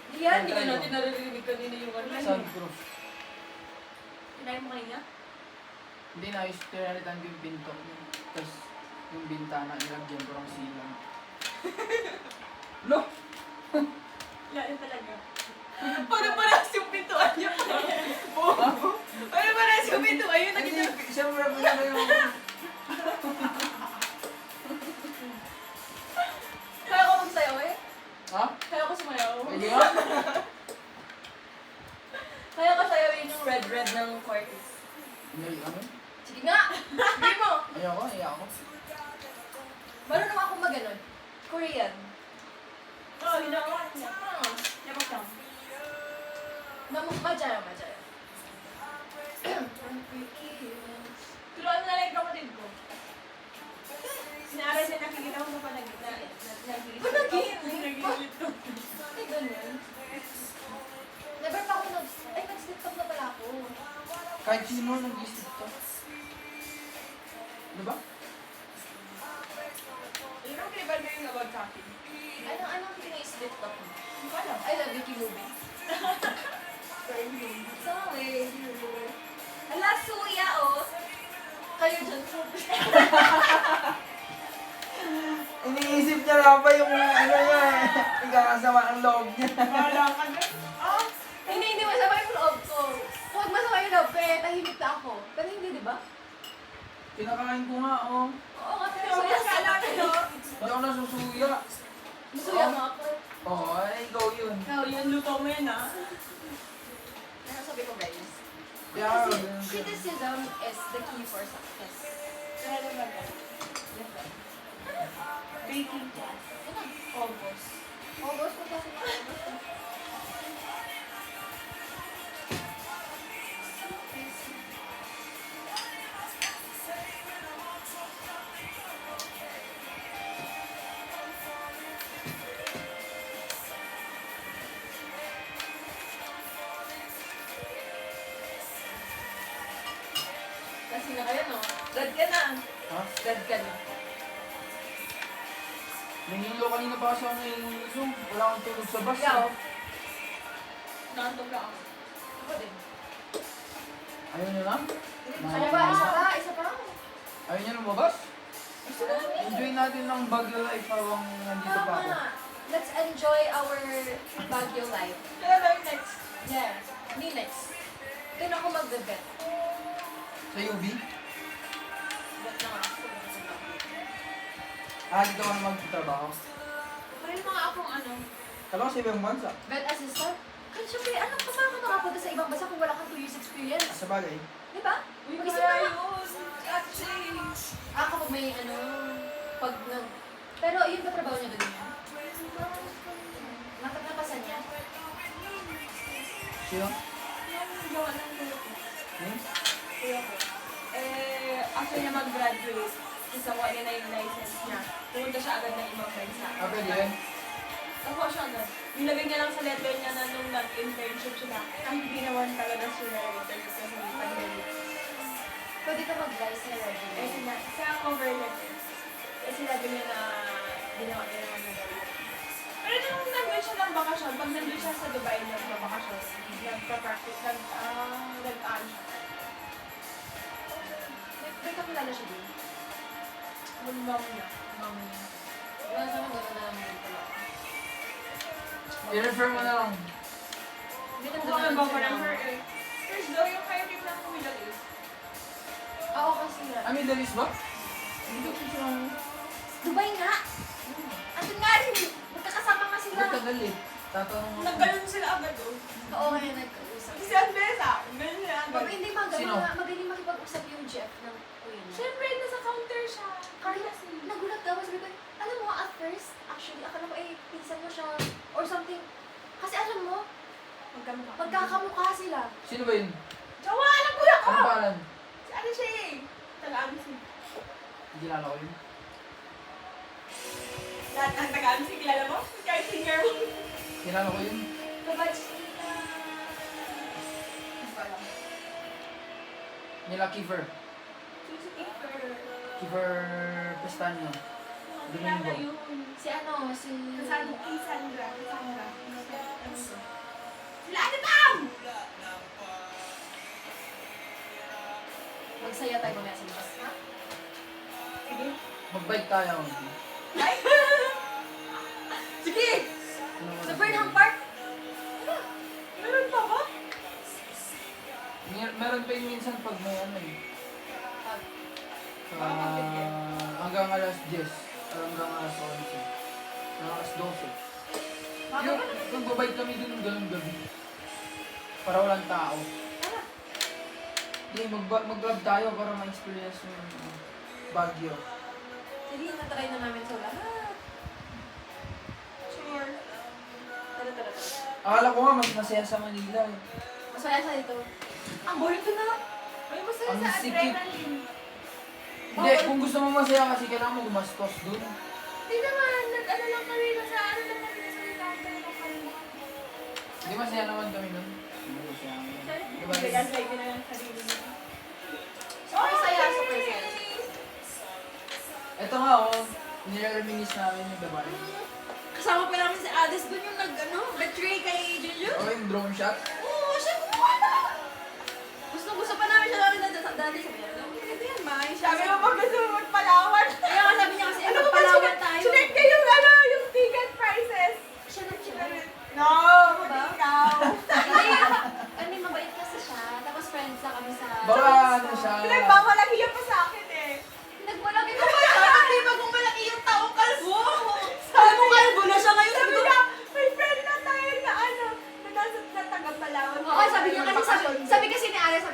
Hindi yan, hindi Try ko mo. natin naririnig kanina yung ano. Soundproof. Tinay mo kanina? Hindi na, ayos tinalitan ko yung pinto. Tapos yung bintana, ilagyan ko ng silang. Lo! Lain talaga. Para-paras yung pintuan niya. Para-paras yung pintuan yun. Hindi, siyempre mo na yung... Kaya ko magsayaw eh. Ha? Kaya ko sumayaw. Pwede nga? Kaya ko sayawin yung red ng Cortis. Hindi, ano? Sige nga! Sige mo! Ayoko, ayoko. Marunong ako mag-ganon. Korean. Oo, ginawa niya. Ah, Yamak lang. Majaya. Turuan mo na lang yung kapatid ko. Sinaaral niya nakikita ko pa nag-gilit. Nag-gilit ko. Ay, ganun. Never pa ako nag-slip top na pala ako. Kahit sino nag-isip to. Diba? Yun ang kinibal ko yung about sa akin. Anong pina-slip top mo? Hindi ko alam. I love Vicky Movie. Sorry. Ala, suya oh. Kayo dyan po. Iniisip niya lang pa yung ano niya eh. Ikakasama ang loob niya. Wala ka na. Ah! Hindi masama yung loob ko. Huwag masama yung loob ko eh. Tahimik na ako. Pero hindi, di ba? Kinakain ko nga, oh. Oo nga, pero Pero suya kala sa ko. Hindi ako nasusuya. Suya mo ako. Oo, ay ikaw yun. Ikaw, yun, luto mo yan ah. Ano sabi ko guys? Kaya, Criticism is the key for success. Kaya naman yan. Baking class. Ano? Almost. August ko kasi na August. Kasi na kayo, no? Glad ka na. ha? Glad ka na. Nangilo kanina pa kasi ako nangiliso. Wala akong tulog sa bus. Ikaw? Nakantog ka ako. Ako din. Ayaw nyo lang? Kaya ba? Isa pa? Isa pa? Ayaw niya lumabas? Enjoy natin ng Baguio life habang nandito pa ako. Tama. Let's enjoy our Baguio life. Kaya tayo next. Yeah. Me next. Doon ako mag-bet. Sa UB? Bet na nga ako. Dito ka na magtatrabaho. Pareho mga akong ano. Kala ko sa ibang bansa. Bet assistant? Kasi syempre, anong kasama ka makapunta sa ibang bansa kung wala kang 2 years experience? Sa bagay. Di ba? Uy, Mag-isip kaya ka nga. yun. Actually. Kapag may ano, pag nag... Pero yun ba trabaho niya doon niya? Napasan niya? Sino? Yung gawa ng kuya ko. Hmm? Kuya ko. After niya mag-graduate, isa ko na yung license niya. Pumunta siya agad ng ibang bansa. Pwede yun. Nakuha siya agad. Nilagay niya lang sa letter niya na nung nag-internship siya. Kahit hindi naman talaga siya na-internship kasi may pandemic. Pwede ka mag-guys na resume. Sa cover letter. Sinabi niya na ginawa niya naman na gawin. Pero nung nandun siya ng bakasyon, pag nandun siya sa Dubai nagbabakasyon, nagpa-practice, nag-aan siya. May kakilala siya din. Yung mom niya. Mom niya. Wala sa mga gano'n na lang din pala. I-refer mo na lang. Hindi ka Kung ano ba ko ng her eh. First daw yung kayo trip ng Middle East. Oo, kasi nga. Middle East ba? Dito ko siya. Dubai nga! Andun nga rin! Magkakasama nga sila. Tagal eh. Tatanong mo. Naggalon sila agad doon. Oo, kaya nagkausap. Si Andresa, ganun sila agad. Mabay, hindi Sino? magaling makipag-usap yung Jeff ng kuya niya. Siyempre, nasa counter siya. Kaya nagulat daw, sabi ko, alam mo, at first, actually, akala ko pinsan mo siya, or something. Kasi alam mo, Magkamukha. magkakamukha sila. Sino ba yun? Jawa, alam ko yan ko! Ano pangalan? Si ano siya eh. Taga-Amsi. Kilala ko yun. Lahat ng taga-Amsi, kilala mo? Kahit singer mo. Kilala ko yun. Kabats, Hindi ko alam. Nila Kiefer. Si Kiefer. Kiefer Pestaño. Kilala Domingo. yun. si ano, si... Kasama kay Sandra. Sandra. Sila ano tam! Magsaya tayo mamaya sa labas, ha? Sige. Mag-bike tayo. Ay! Sige! Sa Burnham Park? Meron pa ba? Meron pa yung minsan pag may ano eh. Baka mag-weekend. Hanggang alas 10. Hanggang alas 11. Hanggang alas 12. Yung nagbabike kami dun ganun gabi. Para walang tao. Tara. Hindi, mag-vlog tayo para ma-experience yung Baguio. Sige, natry na namin sa lahat. Sure. Tara, tara, tara. Akala ko nga mas masaya sa Manila eh. Masaya sa ito. Ang boring ko na. Ay, masaya Ang sa sikip. adrenaline. Hindi, kung gusto mo masaya kasi kailangan mo gumastos dun. Hindi naman, nag-ano lang kami, nasa ano lang kami, nasa Rizalta lang kami. Hindi masaya naman kami nun. Hindi masaya kami. Diba? Nag-gaslight na lang sarili niya. Super saya, super saya. Ito nga oh, nire-reminis namin yung babae. Kasama pa namin si Alice dun yung betray kay Juju. Oh, yung drone shot. Oo, siya kumuha na. Gusto pa namin siya namin dati sa dati. Sabi niya, maganda yan, maayos siya. Sabi mo ba gusto mo magpalawan? Kaya nga sabi niya kasi, Ano ba magpalawan tayo. Sinet kayo yung ano, yung ticket prices. Siya na siya. No, ba? ikaw. Hindi, mabait kasi siya. Tapos friends na kami sa... Baka ano siya. Pinagmamalaki yan pa sa akin eh. Nagmalaki ka pa siya. Hindi ba kung malaki yung taong kalbo? Sabi mo kalbo na siya ngayon. Sabi niya, may friend na tayo na ano, na nasa na taga-Palawan. Oo, sabi niya kasi, sabi kasi ni Ares,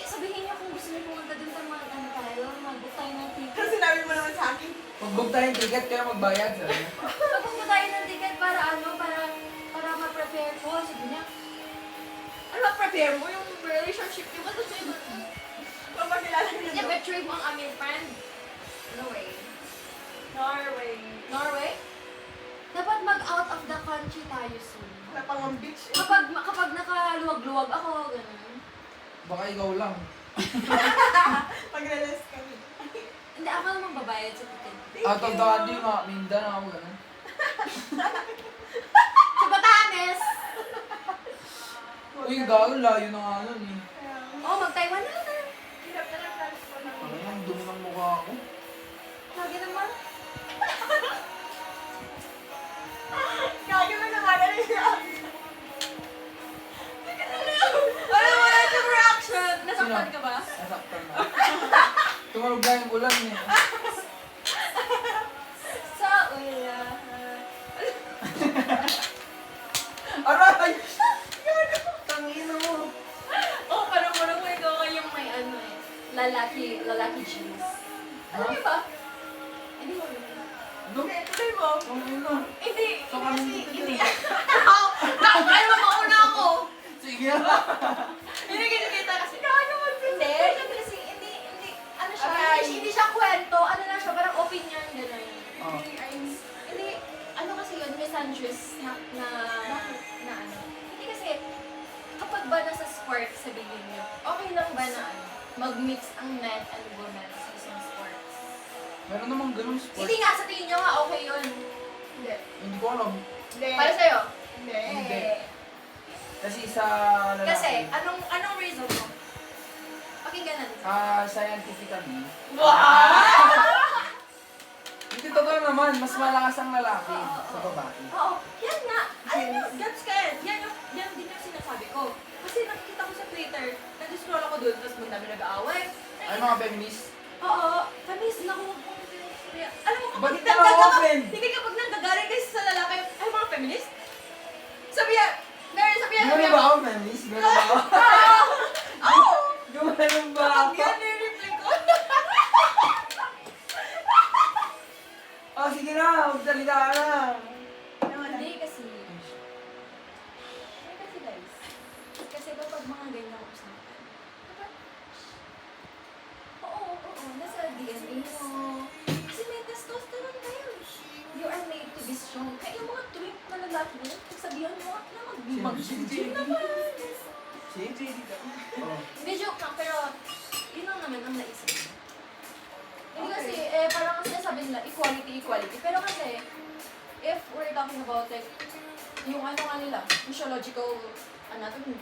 sabihin niyo kung gusto niyo pumunta dun sa mga ano tayo, mag-book tayo ng ticket. Kasi sinabi mo naman sa akin, Mag-book tayong ticket kaya magbayad. Sabi niya. Mag-book tayo ng ticket para ano, para ma-prepare ko. Sabi niya, ano ma-prepare mo yung relationship niyo kasi sa'yo. papakilala niyo Niya, doon. betray mo ang aming friend. No way. Norway. Norway? Dapat mag-out of the country tayo soon. Napangong beach. Kapag nakaluwag-luwag ako, gano'n. Baka ikaw lang. Pag-release kami. Hindi, ako naman babayad sa ticket. Out of the country, mga Mindanao ako ganun. Sa Batanes! Uy, gago, layo na nga nun eh. Oh, mag-Taiwan na. Hirap na lang transport ng Ano ako. Lagi naman. Gagi mo na nga galing siya. Ano mo na yung reaction? Nasaktan ka ba? Nasaktan na. Tumalog na yung ulan eh. Sa ulan. Aray! Tangina mo. Oh, parang mo ikaw yung may ano eh. Lalaki jeans. Alam niyo ba? Hindi mo alam. Ano? Tuloy mo. Tangina. Hindi. So kami Hindi. Ay, mauna ako. Sige na. Hindi kita kasi. Hindi. Kasi hindi. Ano siya? Okay. Hindi siya kwento. Ano lang siya? Parang opinion. Gano'n. Oh. Hindi. Ano kasi yun? Misandrous na ano. Hindi kasi kapag ba nasa sport, sabihin niyo, okay lang ba na ano, mag-mix ang men and women sa isang sport? Meron namang ganung sport. Hindi nga, sa tingin niyo nga, okay yun. Hindi. Hindi ko alam. Hindi. Para sa'yo? Hindi. Hindi. Kasi sa lalaki. Kasi, anong reason mo? Pakinggan natin. Scientifically. Wow! Hindi totoo naman, mas malakas ang lalaki Oo, sa oo. babae. Oo, yan nga. Alam niyo, gets ka yan. Yan din yung sinasabi ko. Kasi nakikita ko sa Twitter, nag-scroll ako doon, tapos magdami nag-aaway. Ay mga feminist. Oo, feminist na ako. Alam mo, kapag Bakit ka na-open? hindi kapag nanggagaling kasi sa lalaki, ay mga feminist? Sabihan, sabihan, Gano'n ba ako feminist? Gano'n ba ako? Oo! Gano'n ba Kapag ako? yan, nire-reply ko. Oh, sige na, magsalita ka na. Hindi kasi. Hindi kasi guys. Kasi kapag mga ganyang usapan, kapag, oo, nasa DNA mo. Kasi may testosterone kayo. You are made to be strong. Kaya yung mga twink na lalaki mo, pagsabihan mo na mag-gym naman. Sige, dito. Oh. Hindi, joke lang, pero yun lang naman ang naisip ko. Hindi Okay. kasi, parang ang sinasabi nila, equality. Pero kasi, if we're talking about like, yung ano nga nila, physiological anatomy,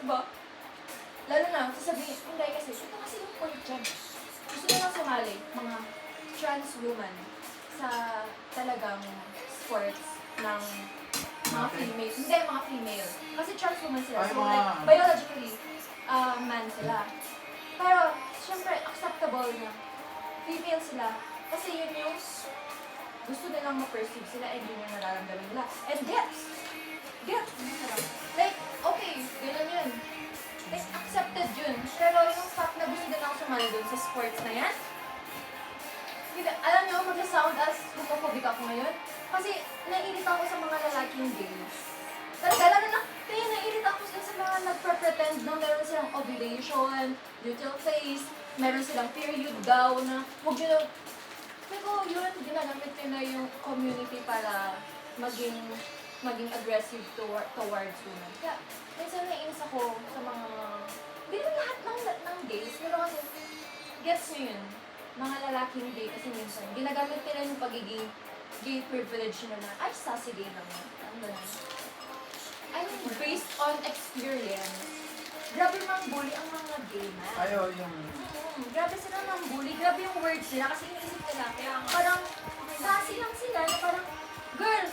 diba? Lalo na, sasabihin, hindi kasi, ito kasi yung point dyan. Gusto nilang sumali, mga trans woman, sa talagang sports ng mga Okay. female. Hindi, mga female. Kasi trans woman sila. Ay, So, mga- like, biologically, man sila. Pero, syempre, acceptable na female sila. Kasi yun yung gusto nilang ma-perceive sila and yun yung nararamdaman nila. And gets. Like, okay, ganun yun. Like, accepted yun. Pero yung fact na gusto nilang sumali dun sa sports na yan, hindi, alam nyo, mag-sound as homophobic ako ngayon. Kasi naiirita ako sa mga lalaking gays. Talaga, lalo na, kaya naiirita ako sa mga nagpre-pretend na meron silang ovulation, luteal phase, meron silang period daw na huwag nyo na, pero yun, ginagamit nila yung community para maging aggressive towards women. Kaya, minsan naiinis ako sa mga, hindi naman lahat ng gays, pero kasi, gets nyo yun, mga lalaking gay, kasi minsan, ginagamit nila yung pagiging gay privilege nila na, ay, sassy gay naman. Ang ganun. I mean, based on experience, grabe mang bully ang mga gay na. Ayaw yung... Grabe sila ng bully, grabe yung words nila kasi iniisip nila. Parang sassy lang sila na parang, girl,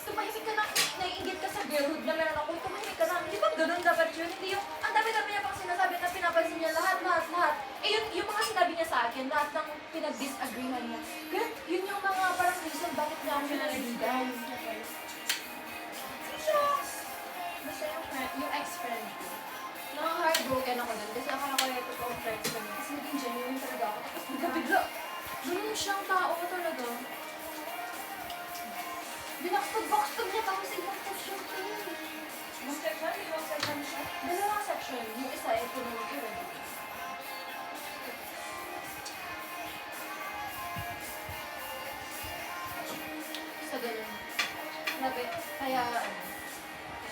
tumahimik ka na, naiingit ka sa girlhood na meron ako, tumahimik ka na. Hindi ba ganun dapat yun? Hindi yung, ang dami-dami niya pang sinasabi na pinapansin niya lahat. Eh yung mga sinabi niya sa akin, lahat ng pinag-disagreehan niya. Girl, yun yung mga parang reason bakit namin siya naliligan. Basta yung ex-friend ko. Naka-heartbroken ako dun kasi akala ko ito po ang friends ko niya. Kasi naging genuine talaga ako. Tapos bigla-bigla, ganun siyang tao talaga. Binakstag-bakstag niya tapos ibang section ko yun. Ibang section? Ibang section siya? Dalawang section. Yung isa, economic irregular. Sa ganun. Grabe. Kaya,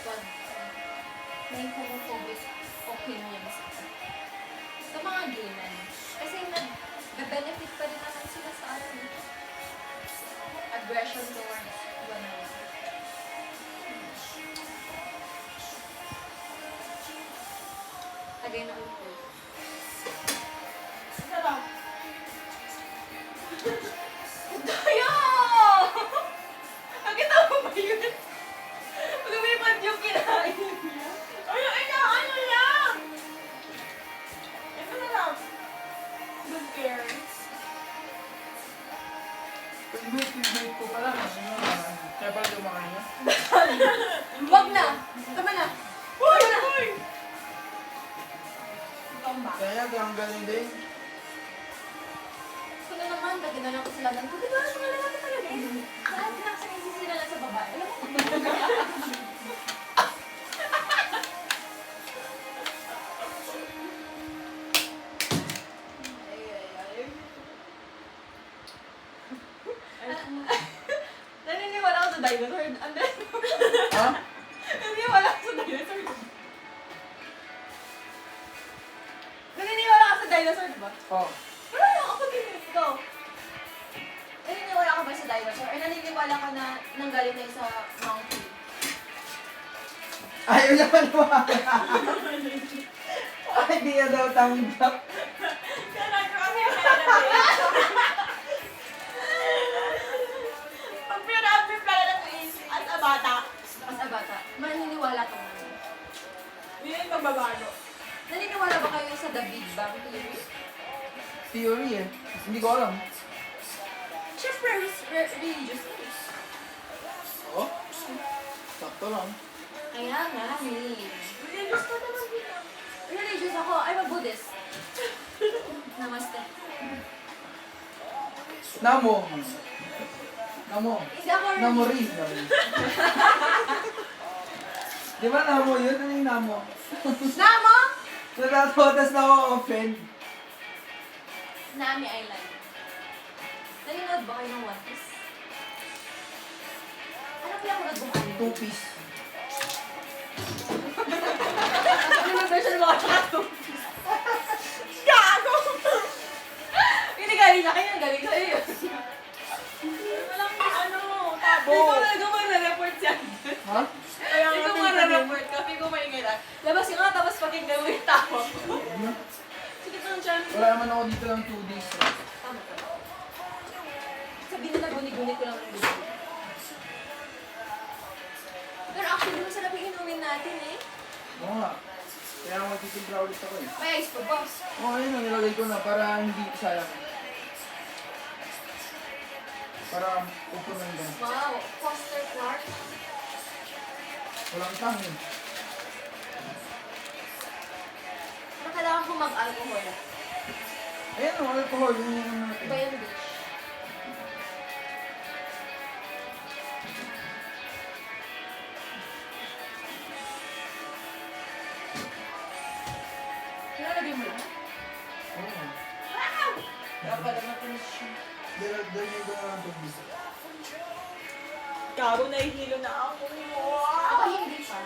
pag may homophobic opinions sa mga gay men. Kasi nag-benefit pa rin naman sila sa aggression towards women. Lagay na ulit. Isa lang. Tayo! Nakita mo ba yun? Lumipad yung kinain niya. Ay, ano lang! Ito na lang. Good care. Favorite ko pala. Kaya pala lumaki niya. Wag na! Tama na! Uy! Uy! Come back. Kaya ang galing din. Ito na naman, lagyan na lang ko sila ng di ba? Mga lalaki talaga eh. Lahat na kasi nagsisira lang sa babae. Alam mo? Naniniwala ako sa dinosaur. Ha? Naniniwala ako sa dinosaur. Naniniwala ka sa dinosaur, di ba? Oh. Wala lang ako din eh. Ikaw. Naniniwala ka ba sa dinosaur? Or naniniwala ka na nanggaling na sa monkey? Ayaw niya maniwala. Ay, di niya daw tanggap. Kaya kasi pinag-update. Pag pinag-update pala ng face as a bata, As a bata, maniniwala ka na. yun yung magbabago. Naniniwala ba kayo sa The Big Bang Theory? Theory eh. Hindi ko alam. Siyempre, religious ka eh. Oo? Sakto lang. Kaya nga, eh. Religious ka naman dito. Religious ako. I'm a Buddhist. Namaste. Namo. Namo. Hindi ako Namori. Di ba namo yun? Ano yung namo? Namo! Natatawa, tas na-offend. Nami Island. Nanonood ba kayo ng One Piece? Ano kaya ako nagbumanin? Two-piece. Ano na version mo ako two piece? Gago! Hindi galing na kayo, galing sa'yo yun. Walang ano, tabo. Ikaw ma-report siya. Ha? Kaya nga Ikaw ma-report ka, ikaw maingay lang. Labas ka nga, tapos pakinggan mo yung tawa ko. Sige pa ng channel. Wala naman ako dito ng 2 days. Tama ka. Sabihin na guni-guni ko lang ang gusto. Pero actually, masarap yung inumin natin eh. Oo nga. Kaya magtitimpla ulit ako eh. May ice po, boss. Oo, ayun ang nilagay ko na para hindi sayang. Para upunan din. Wow, Foster Clark. Walang tangin. Pero kailangan ko mag-alcohol. Ayan o, alcohol. Yun yung ano natin. Iba yan, bitch. Nilalagay mo lang? Oo. Dapat naman finish siya. Doon yung gano'n ng tubig. Gago, nahihilo na ako. Ako hindi pa.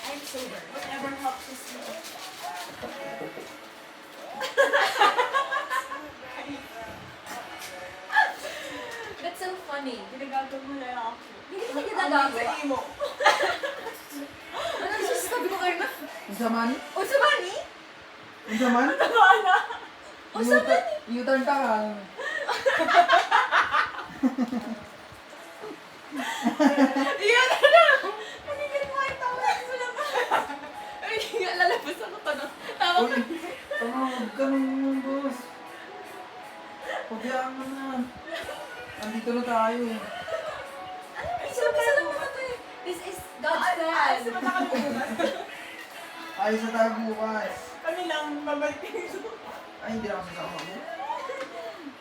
I'm sober. Whatever helps us more. That's so funny. Ginagago mo na ako. Hindi ka ginagago. Sa imo. Ano sasabi ko kayo na? Ang saman? O, sa mani? Ang saman? Tama na. O, sa mani? U-turn ka ka. Yan na! Panigil mo ay tawa mo lang. Ay, nga, lalabas ako to, no? Tawa Uy, huwag ka naman, boss. Pabayaan mo na. Andito na tayo eh. Isa lang naman to eh. This is God's plan. Sa mata kami bukas. Ayos na tayo bukas. Kami lang, babalik dito. Ay, hindi ako sasama mo.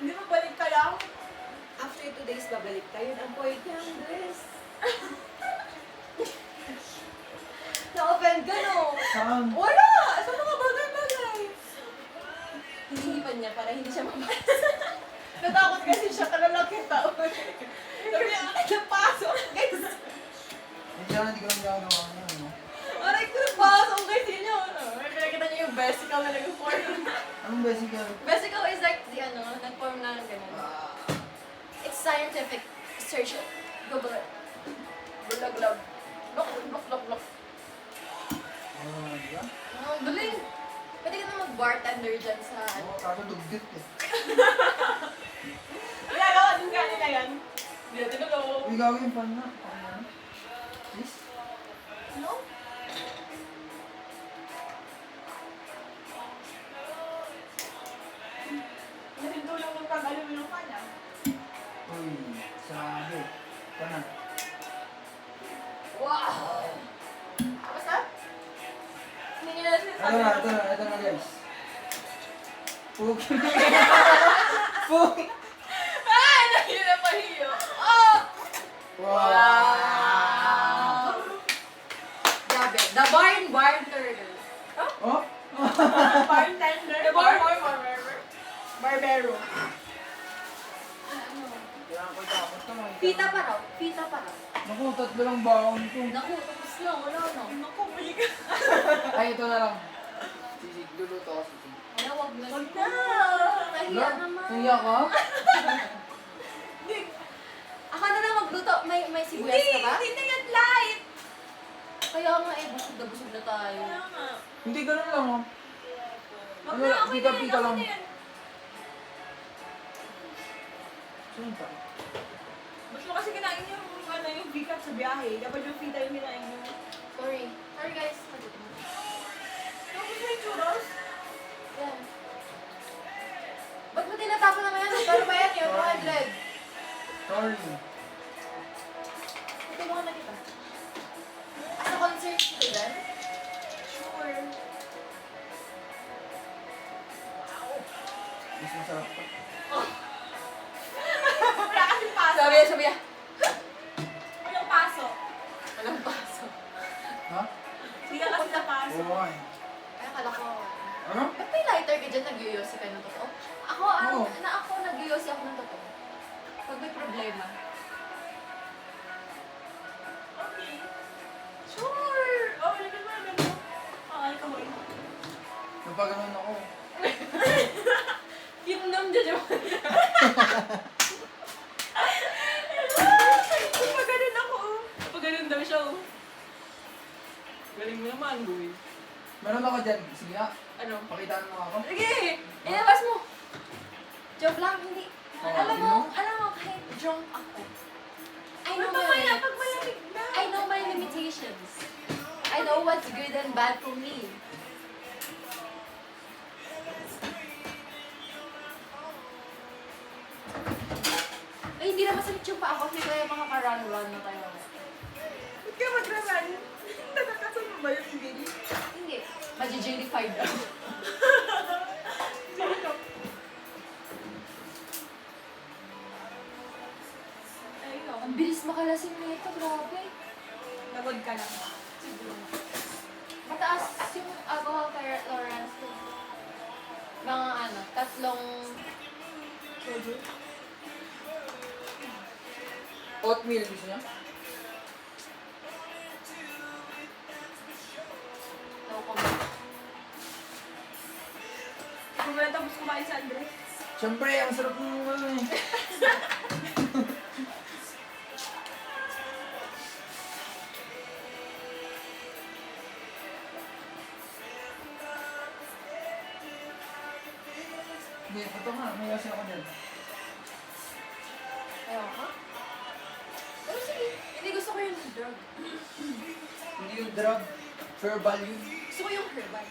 Hindi mo balik ka lang. After 2 days, babalik tayo. Ang point niya, Andres. Na-offend ka, no? Saan? Wala! Sa mga bagay-bagay. Hinihipan niya para hindi siya mabasa. Natakot kasi siya kalalaking tao. Sabi niya, napasok. Guys, Hindi siya, hindi ko lang gagawa niya, no? Aray ko, napasok kasi niya. May pinakita niya yung vesicle na nag-form. Anong basical? Vesicle is like the nag-form na gano'n. It's scientific. Search it. Google it. Bulag-lag. Look. Di ba? Ang galing. Pwede ka na bartender dyan sa... Oo, kaso dugdit eh. Ginagawa din ka nila yan. Hindi natin alam. Uy, gagawin pa na. Please? Ano? Nahintulong ng pag-aluminum ka na. Uy, sabi. Pana. Wow! Basta? Hindi nyo na sinasabi. Ito na guys. Pug. Pug. Ay! Nahihil na pahiyo. Oh! Wow. Grabe. The bartender. Oh? Bartender. The Barbero. Kailangan ko dapat ito. Pita pa raw. Pita pa raw. Naku, tatlo lang baon ko. Naku, tapos na. Wala na. Naku, balik ka. Ay, ito na lang. Sisig, luluto ako sisig. Wala, wag na. Wag na. Nahiya naman. Nahiya ka? Ako na lang magluto. May sibuyas ka ba? Hindi na yan light. Kaya nga eh, busog na tayo. Kaya nga. Hindi, ganun lang oh. Wag Ano, na, okay na yan, pika-pika okay lang. na yan. Saan pa? Ba't mo kasi kinain yung bigat sa biyahe? Dapat yung pita yung kinain nyo. Sorry. Sorry guys. Sagutin mo. Ano gusto yung churros? Yan. Ba't mo tinatapon na ngayon? Pero ba yan yung 200? Sorry. Ito mo na kita. Sa concert ko dyan? Sure. Mas masarap pa. Wala kasing paso. Sabi ya. Walang paso. Walang paso. Ha? Hindi ka kasi napaso. Oo ay. Ay, akala ko. Ano? Ba't may lighter ka dyan nag-yoyosi ka ng totoo? Ako, Oo. ako nag-yoyosi ako ng totoo. Pag may problema. Okay. Sure. Oh, lagyan mo na ganun. Okay, kamoy. Napaganon ako. Kingdom dyan yung... Pag-ganon ako. Pag-ganon daw siya. Galing mo naman, boy. Meron ako dyan. Sige nga. Ano? Pakitaan mo ako. Sige! Ilabas mo! Joke lang, hindi. Oh, alam mo, ano? kahit drunk ako. I know Mamaya, my pag malamig na. I know my limitations. I know what's good and bad for me. Ay, hindi na masakit yung paa ko kasi kaya makaka-run-run na tayo. Ba't ka magraman? Nakakasan mo ba yung hindi? Hindi. Maji-jellified daw. Ayun. Ang bilis makalasing nito, grabe. Nagod ka lang. Mataas yung alcohol tolerance ko. Mga ano, tatlong Soju? Oatmeal gusto niya? no comment. Kung wala tapos kumain sa Andres. Siyempre, ang sarap ng ano eh. Hindi, ito nga. May kasi ako dyan. Ayaw ko. Pero sige, hindi gusto ko yung drug. Hindi yung drug. Fair value. Gusto ko yung herbal.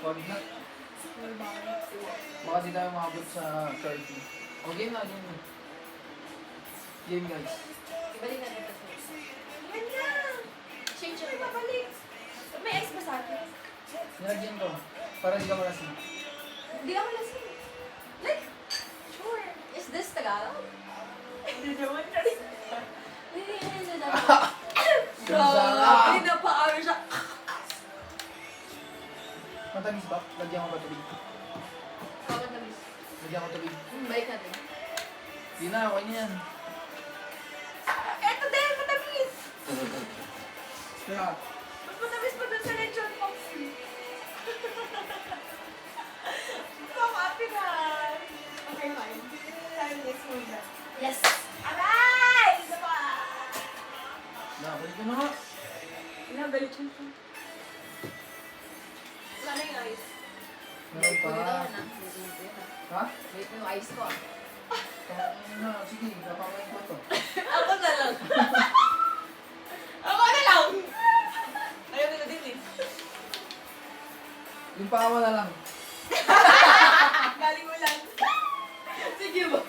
Wag na. Baka di tayo makabot sa 30. O, game na, game na. Game, guys. Ibalik na rin kasi. Yan na! Change Ay, your babalik. May ice ba sa akin? Nilagyan ko. Para di ka malasing. Hindi ako lasing. Like, sure. Is this Tagalog? Hindi naman na rin. Hindi, hindi na. Sarap! Hindi na pa siya. Matamis ba? Lagyan ko ba tubig? Bakit na miss? Lagyan ko tubig. Balik natin. Di na, okay na yan. Eto din, matamis! Kaya, Mas matamis pa dun sa lechon box. Come happy na! Okay, fine. Time is muna. Yes! Aray! Isa pa! nakabalik ko na nga. Inabalik siya. Wala na yung Meron Pwede pa. naman ah. Pwede mo yun ah. Ha? Wait mo yung ice ko ah. Tangin na. Sige, kapakain ko to. Ako na lang. Ako na lang! Ayaw nila din eh. Yung paa mo na lang. Galing mo lang. Sige ba?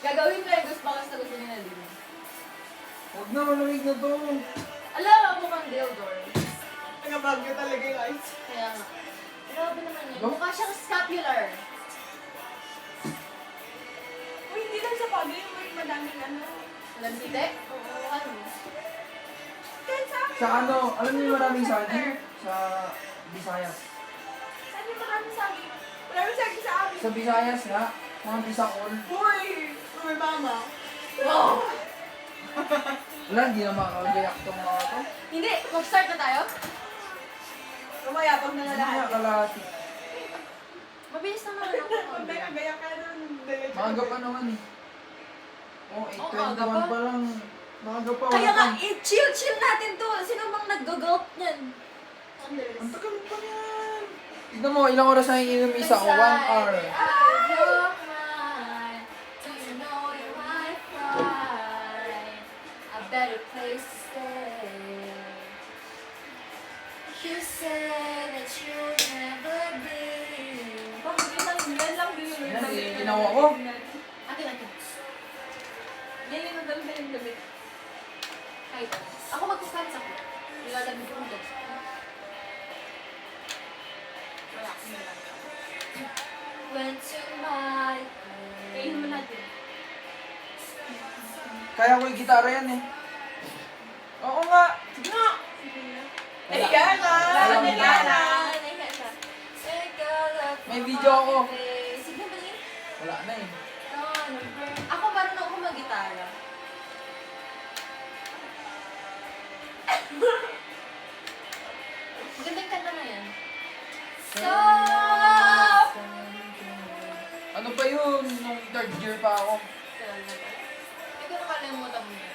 Gagawin ko yung gusto na gusto nila din. Huwag na, malamig na to. Alam, mukhang Dildor. Nagabagyo talaga yung ice. Kaya nga. Grabe naman yun. Go. Mukha siyang scapular. Uy, hindi lang sa pag yung may madaming ano. Lansite? Oo. Ano? Kahit sa akin. Sa ano, alam niyo maraming saging? Sa Visayas. Saan yung maraming saging? Maraming saging sa amin. Sa Visayas nga, mga bisakol. Uy! May mama. Wow! Wala, hindi na makagayak tong mga to. Hindi, mag-start na tayo? Kumayapag na Hindi na lahat. na kalahati. Mabilis naman ako. Pag nagagaya ka nun, diretso. Maaga pa naman eh. Oh, Oo, maaga 8:21 pa. pa lang. Maaga pa. Kaya wala nga, pa. chill natin to. Sino bang nag-gulp niyan? Ang tagal pa yan. Tignan mo, ilang oras na iinom isa o 1 hour. Better place to stay. You said that you'll never be. Bakit yun lang, yan lang din yung Yan, damit. ginawa ko. Akin. Yan yung damit na yung damit. Kahit ano. Ako magkukansa ko. Nilalagay ko ng box. Wala, hindi lang. Went to my Kainin mo natin. Kaya ko yung gitara yan eh. Oo nga. Sige nga! Wala. Nahiya na! Wala. Nahiya na! May video ako. Sige, bali. Wala na eh. Ako marunong ako mag-gitara. Magandang kanta na yan. So, Ano pa yun? Nung third year pa ako. hindi ko nakalimutan mo yan.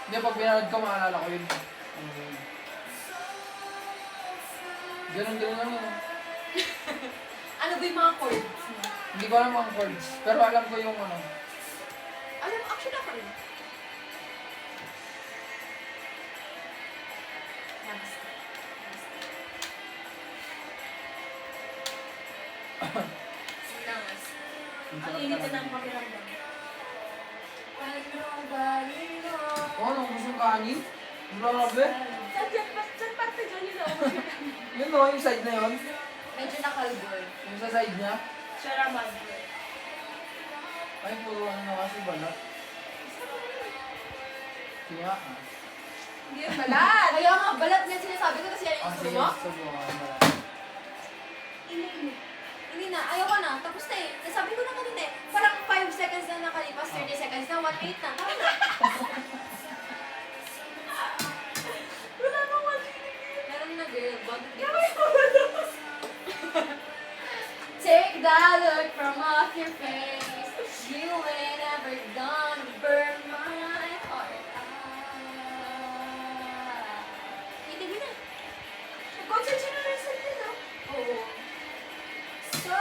Hindi, pag pinanood ko, maalala ko yun. Ganun lang yun. Ano ba yung mga chords mo? Hindi ko alam ang chords. Pero alam ko yung ano. Alam, actually ako rin. Namaste. Namaste. Ang init na ng pakiramdam. Oo, nung gusto yung kanin. Grabe. Saan parte dyan yun ako? Yun o, yung side na yun. Medyo nakalbor. Yung sa side niya. Sharaman. Ay, puro ano na kasi balat. Kaya ah. Hindi yun balat! Kaya nga, balat niya sinasabi ko kasi yan yung Ah, gusto sige. mo. Subukan mo balat. Init. Hindi na, ayoko na. Tapos na eh. Nasabi ko na kanina eh. Parang 5 seconds na nakalipas, 30 seconds na, 1 minute na. Tama na. Wala nang wali. Meron na girl. Take that look from off your face. You ain't ever gonna burn my heart out. Itigil na. Concert siya na rin sa din, no? Oo. So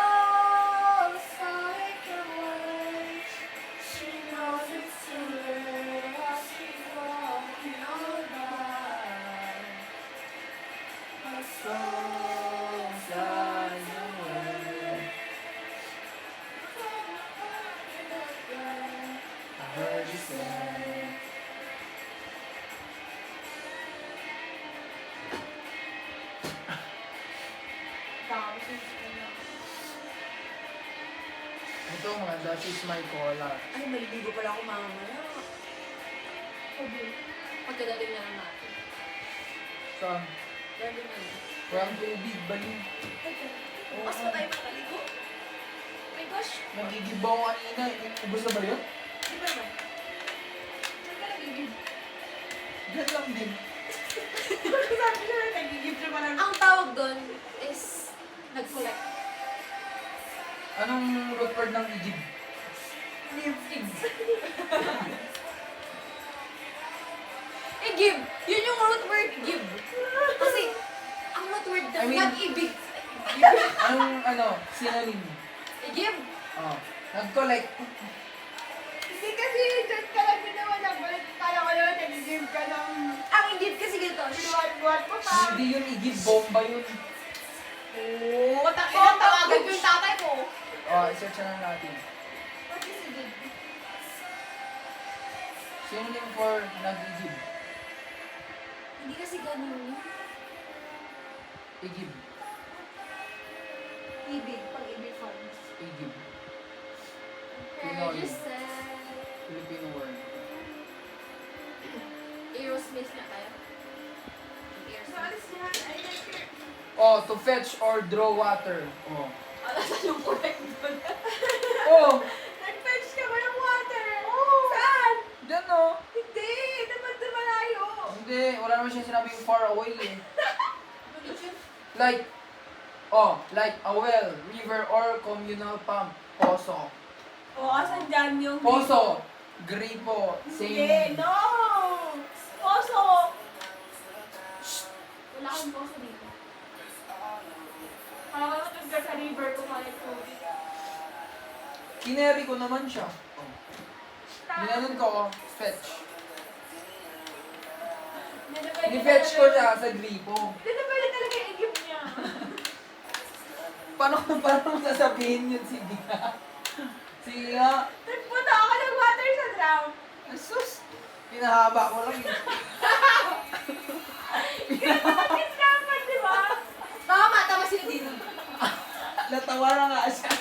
sorry for what she knows it's too late. She won't know that. My soul Inside the world. I heard you say. Tapos yung ano. Ito maganda, she's my collar. Ay, maliligo pala ako mamaya. Okay. Pagkadating na lang natin. Saan? Ready na yun. Walang tubig, bali. Bukas pa tayo makaligo. Oh my gosh. Nagigibaw ko kanina. Ubus na ba yun? Di ba ba? Saan ka nagigib? Yan lang din. Sabi siya, nagigib siya pa ng... Ang tawag doon is nag-collect. Anong root word ng Egypt? Give! Yun yung root word, give. Kasi, ang root word doon, I mean- nag-ibig. Anong synonym? I-give. Oh. Nag-collect. Hindi kasi dyan ka lang din naman nagbalik. Kala ko naman nag-give ka ng Ang i-give kasi ganito. buwan-buwan mo pa. Hindi yun i-give, bomba yun. Oo, tawagan ko yung tatay ko. Oh, i-search na lang natin. What is i-give? Synonym for nag-i-give. Hindi kasi ganun. I-give. Ibig, pag-ibig funds. I-give. Register. Filipino word. Aerosmith na tayo. Aerosmith. Maalis niya. I like it. Oh, to fetch or draw water. Oh. Ano sa yung correct doon? Oh! Nag-fetch ka ba ng water? Oh. Saan? Diyan oh. Hindi. Naman na malayo. Hindi, wala naman siya sinabing far away eh. Ano yun? Like a well, river, or communal pump. Poso. Oo, asan dyan yung... Poso. Gripo. Hindi. Same. No. Poso. Wala akong poso dito. Kala ko nagka sa river ko kalit ko. Kineri ko naman siya. Oh. Ginanon ko, oh. Fetch. Ni-fetch ko siya sa gripo. Hindi na pwede talaga i-give niya. Paano mo sasabihin yun? Sige nga. Sige nga. Nagpunta ako ng water sa drum. Asus. Pinahaba ko lang yun. Bakit dapat, di ba? Tama sila dito. Natawa na nga siya.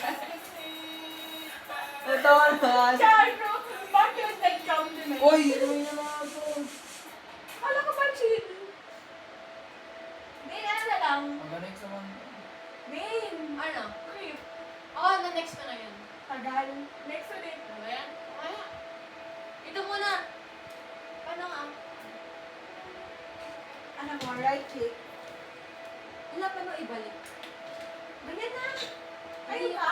Natawa na nga siya. Charo, bakit nag-come to me? Uy! Uy na mga to. Kala ko ba chill? Hindi, ano na lang. Magaling sa mga. Main. Ano? Creep. Oh, na next pa na yun. Tagal. Next ulit. Ano ba yan? Kaya. Ito muna. Paano nga? Ano mo, right click. Wala pa no ibalik. Ganyan na. Ay, Hindi pa.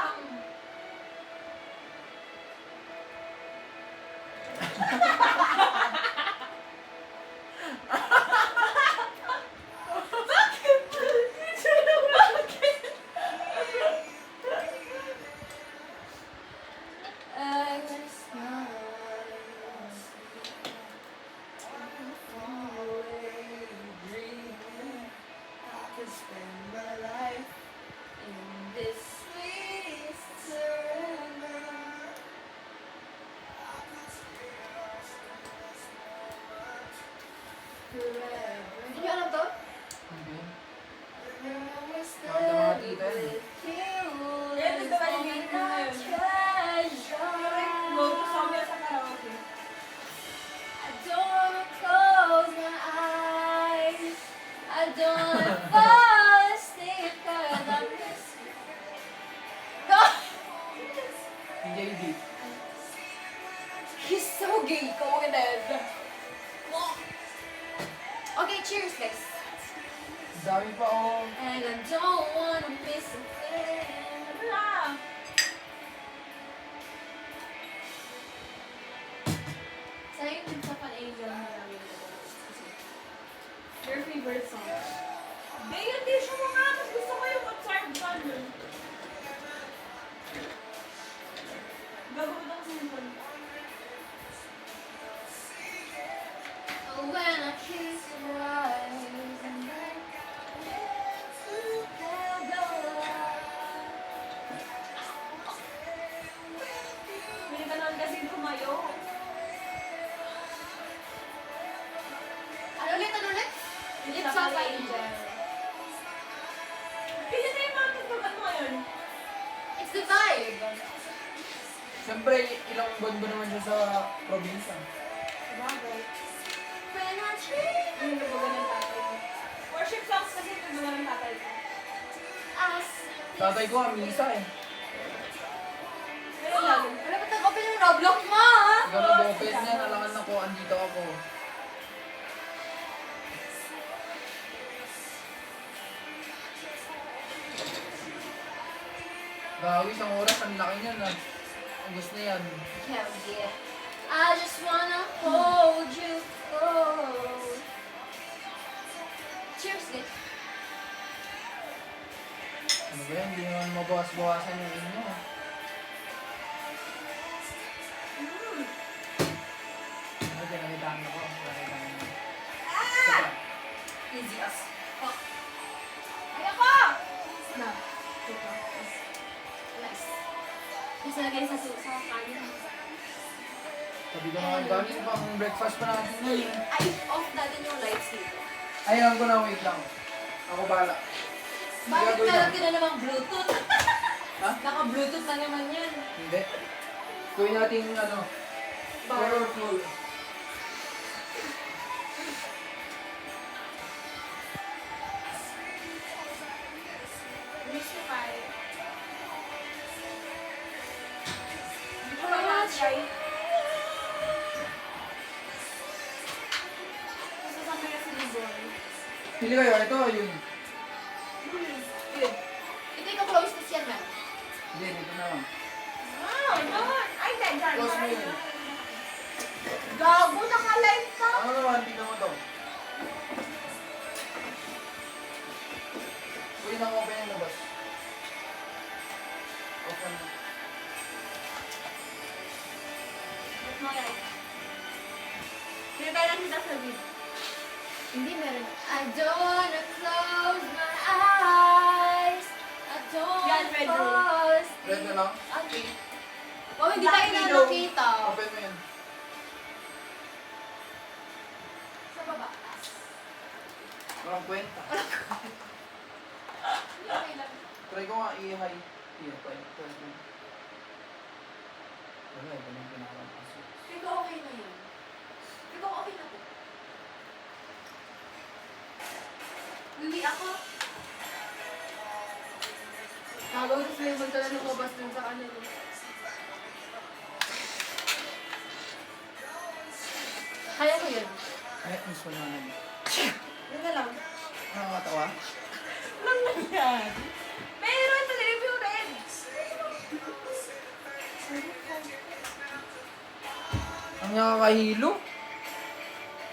I was not I could spend my life in this sweet surrender. Forever. Hindi nyo alam to? Hindi. Mga mga tita yan. Yan, ito ba yung game mo ngayon? Go to song yan sa karaoke. I don't wanna close my eyes. I don't wanna fall asleep 'cause I miss you. No! JD. He's so gay. Go with it. Okay, cheers, guys. Dami pa oh. And I don't wanna miss a thing. Ano na? Sana yung Lips of an Angel na namin. Your favorite song? Hindi, yung tissue mo nga. Mas gusto ko yung absurd one. Gagawin ako sa yung one. Oh, when I kiss your eyes and then May ganun kasi tumayo. Ano ulit? Lips of an Angel. Kasi na yung mga tugtugan mo ngayon. It's the vibe. Siyempre, ilang buwan ba naman siya sa probinsya? Bagay. When I dream Yung nabugan ng tatay mo. Worship songs kasi yung nabugan ng tatay ko. as Tatay ko, misa eh. Pero lalo. Wala ba't nag-open yung Roblox mo, ha? Ikaw nag-open niya, nalangan ako, andito ako. Gawi, isang oras, ang laki niyan ah. Ang gusto na yan. Hell yeah. I just wanna hold you close. Cheers, guys. Ano ba yan? Hindi naman mabawas-bawasan yung inyo. Ano, pinalitan ako. Pinalitan mo. Saka, Easy as fuck. Ay, ako! Na. Ito. Nice. Kasi lagay sa kanin. sabi ko naman dami pang breakfast pa natin ngayon. Ay, off natin yung lights dito. Ayan ko na, wait lang. Ako bala. Bakit Gagawin meron lang. ka na namang Bluetooth? Ha? Naka-Bluetooth na naman yan. Hindi. Gawin natin yung ano, powerful. Mystify. Hindi ko Oh, lang na-try. Masasama na si Lizon. Pili kayo, ito o yun? Yun. Ito yung close to siya, man. Hindi, dito na lang. Wow, doon! Ay, dyan. Close mo yun. Gago, naka-live ka! Ano naman, tignan mo to. Uy, nang-open yung labas. Open mo. Ba't mo yan? Pinagay lang kita sa video. Hindi meron. I don't wanna close my eyes. I don't Yan, wanna red room. fall asleep. Red na lang? Okay. Oh, hindi tayo na Black nakita. Open mo yun. Sa baba. Walang kwenta. Hindi okay lang. Try ko nga i-high. Iya, try mo. Wala, iba na yung pinakamakas. Pero okay na yun. Pero okay na to. Wiwi ako. Tawag ko sa yung magtala ng mabas dun sa kanila. Kaya ko yun. Ay, miss ko naman. Yun na lang. Nakakatawa? Anong nangyari? Meron sa review rin! Ang nakakahilo?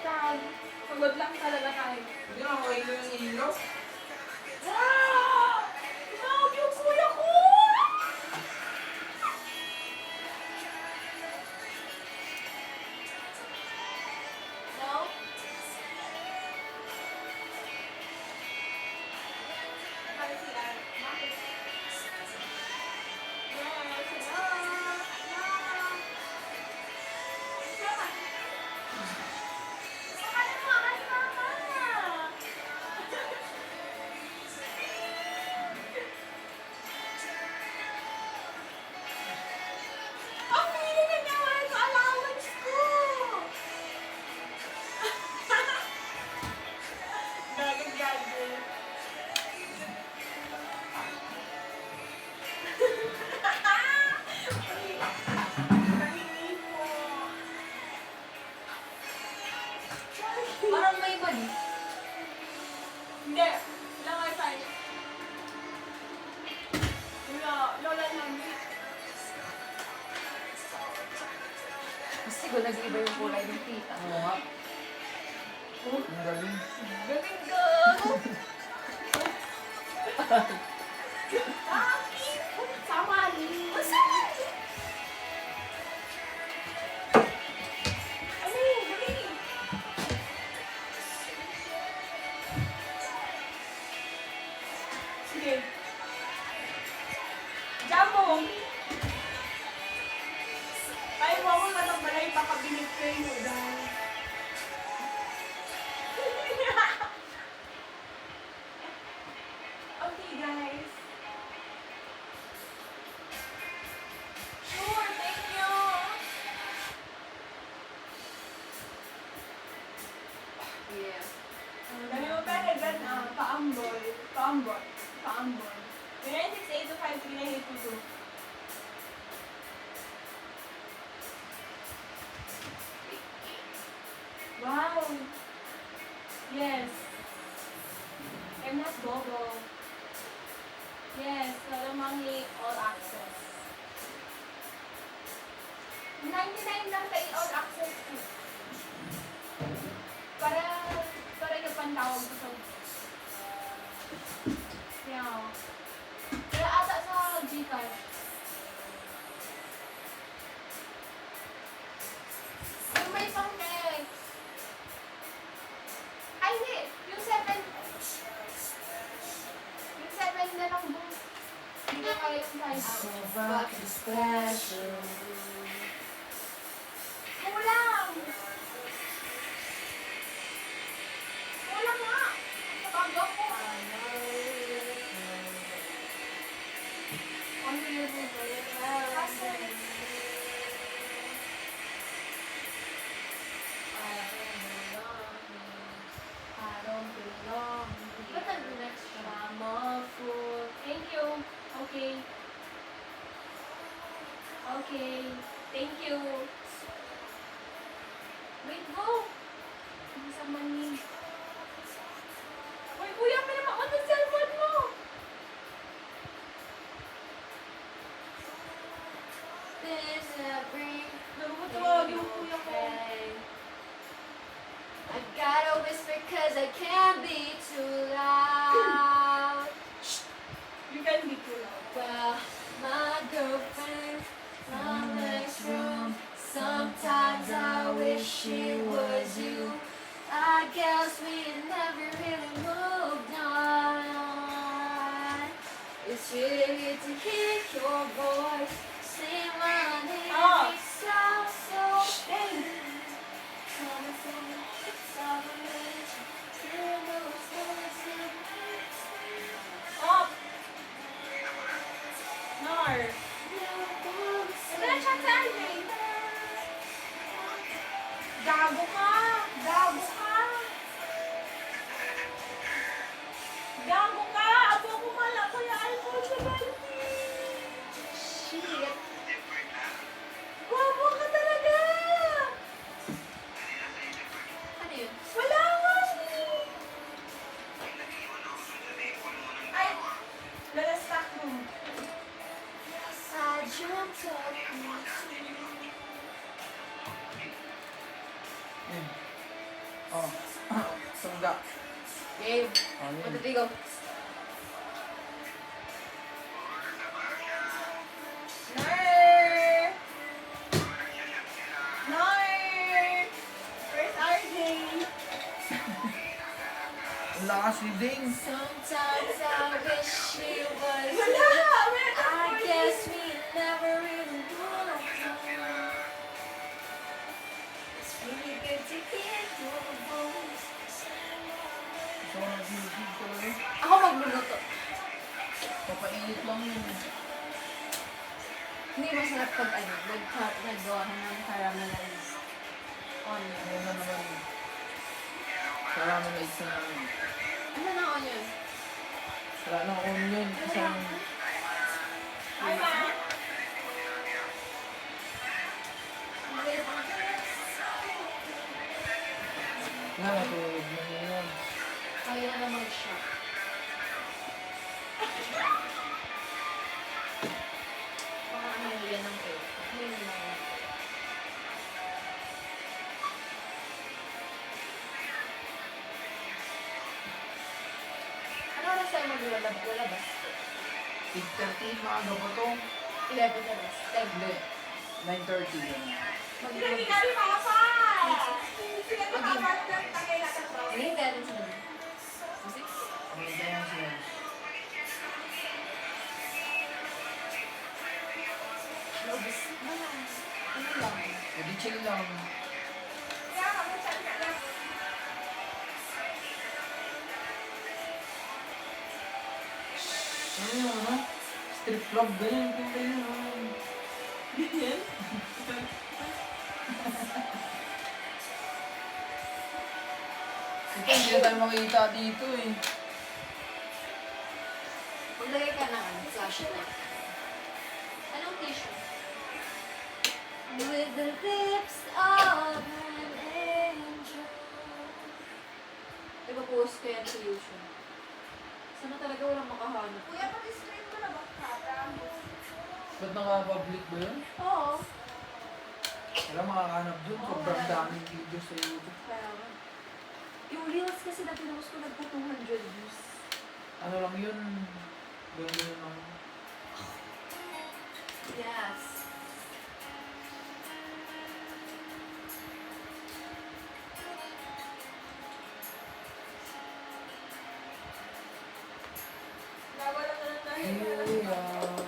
Tag. Pagod lang talaga tayo. Hindi nakakahilo yung hilo. Ah! Tumawag yung kuya ko! No? Bakit si Ar? Bakit? Yes, hello! Hello! Sama! Pakala mo, kasama! Ang pili na niya wala sa allowance ko! Gago-gago. Pahingi po. Parang may mali. Hindi. Lang wifi. Lola namin. Kasi ko nag-iba yung kulay ng tita. Oo nga. Ang galing. Galing ko! Bakit? Sama rin. Ano? Dali. Sige. Jumbo. Ay, mo ako na balay baka binigay mo daw. Okay, guys. Sure, thank you. Yeah. Dami mo pera dyan, paambol. Paambol. Paambol. 968253982. Wow. Yes. I'm not Bobo. Yes, Salamangi all access. 99 lang tayo all access ko. Para yung pantawag ko sa... Yeah. tayo. Yung may pang next. Ay, hindi. Yung 7. Yung 7 na lang buong. Hindi ko kaya yung 5. Back to special. Kulang! Kulang nga! Bago ko. Ba't nag-next siya? Thank you. Okay. Okay. Thank you. Wait, go. Ano sa mani? Uy, kuya, may naman ang cellphone mo. This every Nagpapatawag yung kuya ko. I gotta whisper cause I can't be too loud. You can be too loud. Well, my girlfriend from next room. Sometimes I wish it was you. I guess we never really moved on. It's really good to hear your voice. Say my name, Oh. it sounds so Hey! Up! Nar! Diretso sa akin. Gago ka! Gago ka! Gago ka! Abo ko mala ko yung iPhone 17! Shit. Gago ka talaga! Ano yun? Wala nga eh! Ay! Nalastock mo. I jumped up. Yun. Oh. Sangga. Game. Oh, yun. 1, 2, 3, go. Nar! Nar! Where's RJ? Ang lakas ni Ding. Sometimes I wish it was Wala! you. Where's I RJ? guess we never really moved on. It's really good to hear your voice. Gusto ko nag-YouTube talaga. Ako magluluto. Papainit lang yun. Hindi masarap pag nagawa ka ng caramelized onion. Ano na naman. Caramelize na naman. Ano na onion? Wala nang onion. Isang... Hi, ma! Nga, natulog mo yun. Kaya na naman siya. Baka ano yan ng cake. Hindi na yan. Ano oras tayo maglalabas? 8:30, maaga pa to. 11 oras. 10. Hindi. 9:30 yun. Hindi ka rin papa! Hindi ka rin papa! Tagay natin to. Hindi natin sila. Music? May ganyan sila. Lobis. Wala. Ano lang? Pwede chill lang. Kaya ka, mag-chat ka lang. Ano yun, ha? Strip club, ganyan. Kung ganyan, ha? Ganyan? Ito, hindi na tayo makita dito, eh. Maglagay ka ng flashlight. Anong tissue? With the lips of an angel. Ipapost ko yan sa YouTube. Sana talaga walang makahanap. Kuya, pag-screen mo na ba? Ba't naka-public ba yun? Oo. Wala makakahanap dun. Sobrang daming videos sa YouTube. Kaya nga. Yung reels kasi na pinost ko nagpa 200 views. Ano lang yun? Ganyan lang. Yes. Nawala na lang tayo. Here we are.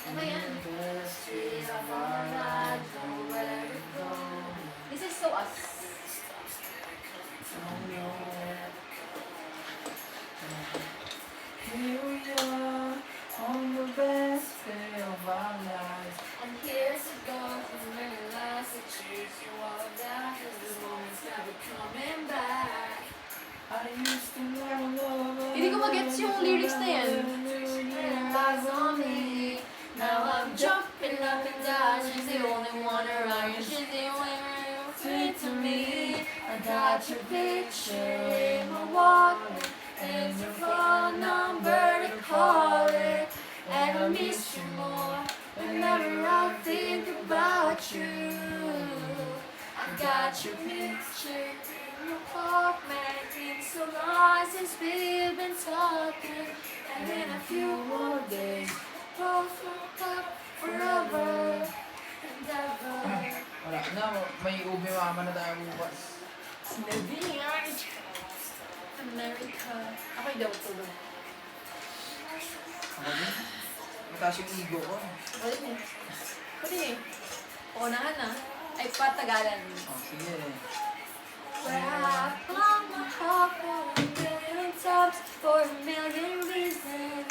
Ano ba yan? Industry of our lives, nowhere to go. This is so us. Here we are, on the best day of our lives. And here's to go from realize that choose you all that cause this moment's never coming back. I used to never love. Hindi ko magets yung lyrics na yan. Eyes on me. Now I'm jumping up and down. She's the only one around. She's the only real fit to me. I got your picture in my wallet and your phone number to call it. And I miss you more whenever I think about you. I got your picture in my Walkman. It's so long since we've been talking. And in a few more days, both woke up forever and ever. Wala na, may ube mama na tayo bukas. Living in America. Ako'y daw ito doon. Ako din. Mataas yung ego ko. Pwede niya. Pwede niya. Paunahan na. Ay, patagalan. Oh, sige. Where I found my heart for a million times, for a million reasons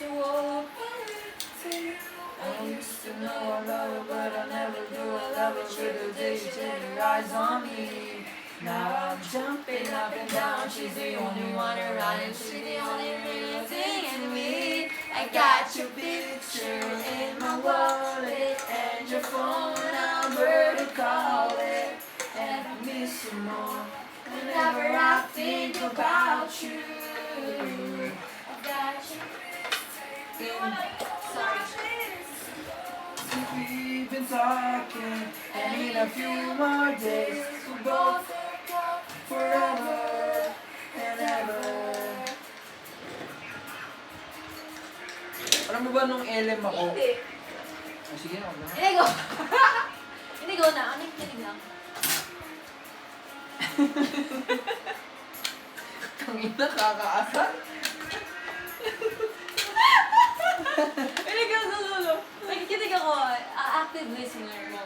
to open it to you. I used to know I love her, but I never do. I love her till the day she set her eyes on me. Now I'm jumping up and down. She's the only one around, and she's the only real thing in me. I got your picture in my wallet and your phone number to call it. And I miss you more Whenever I think about you, I got you. Sorry. since we've been talking. And in a few more days, we'll both forever and ever. Alam mo ba nung LM ako? Hindi. Oh, sige na, wag na. Hindi go. Hindi go na. Ano yung kinig lang? Tangina, kakaasar. Hindi go, go. Nakikinig ako. Active listener mo.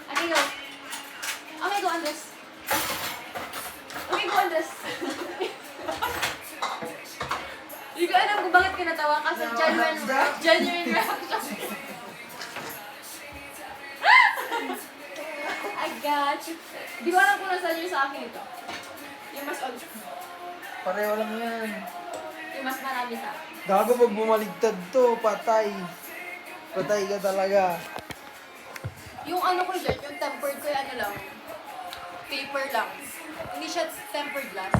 Okay, go. Okay, go, Andres. Okay, go, Andres. Hindi ko alam kung bakit ka natawa kasi genuine reaction. I got you. Di ko alam kung nasaan yung sa akin ito. Yung mas old. Pareho lang yan. Yung mas marami sa akin. Gago pag bumaligtad to, patay. Patay ka talaga. Yung ano ko dyan, yung tempered ko, yung ano lang, paper lang. Hindi siya tempered glass.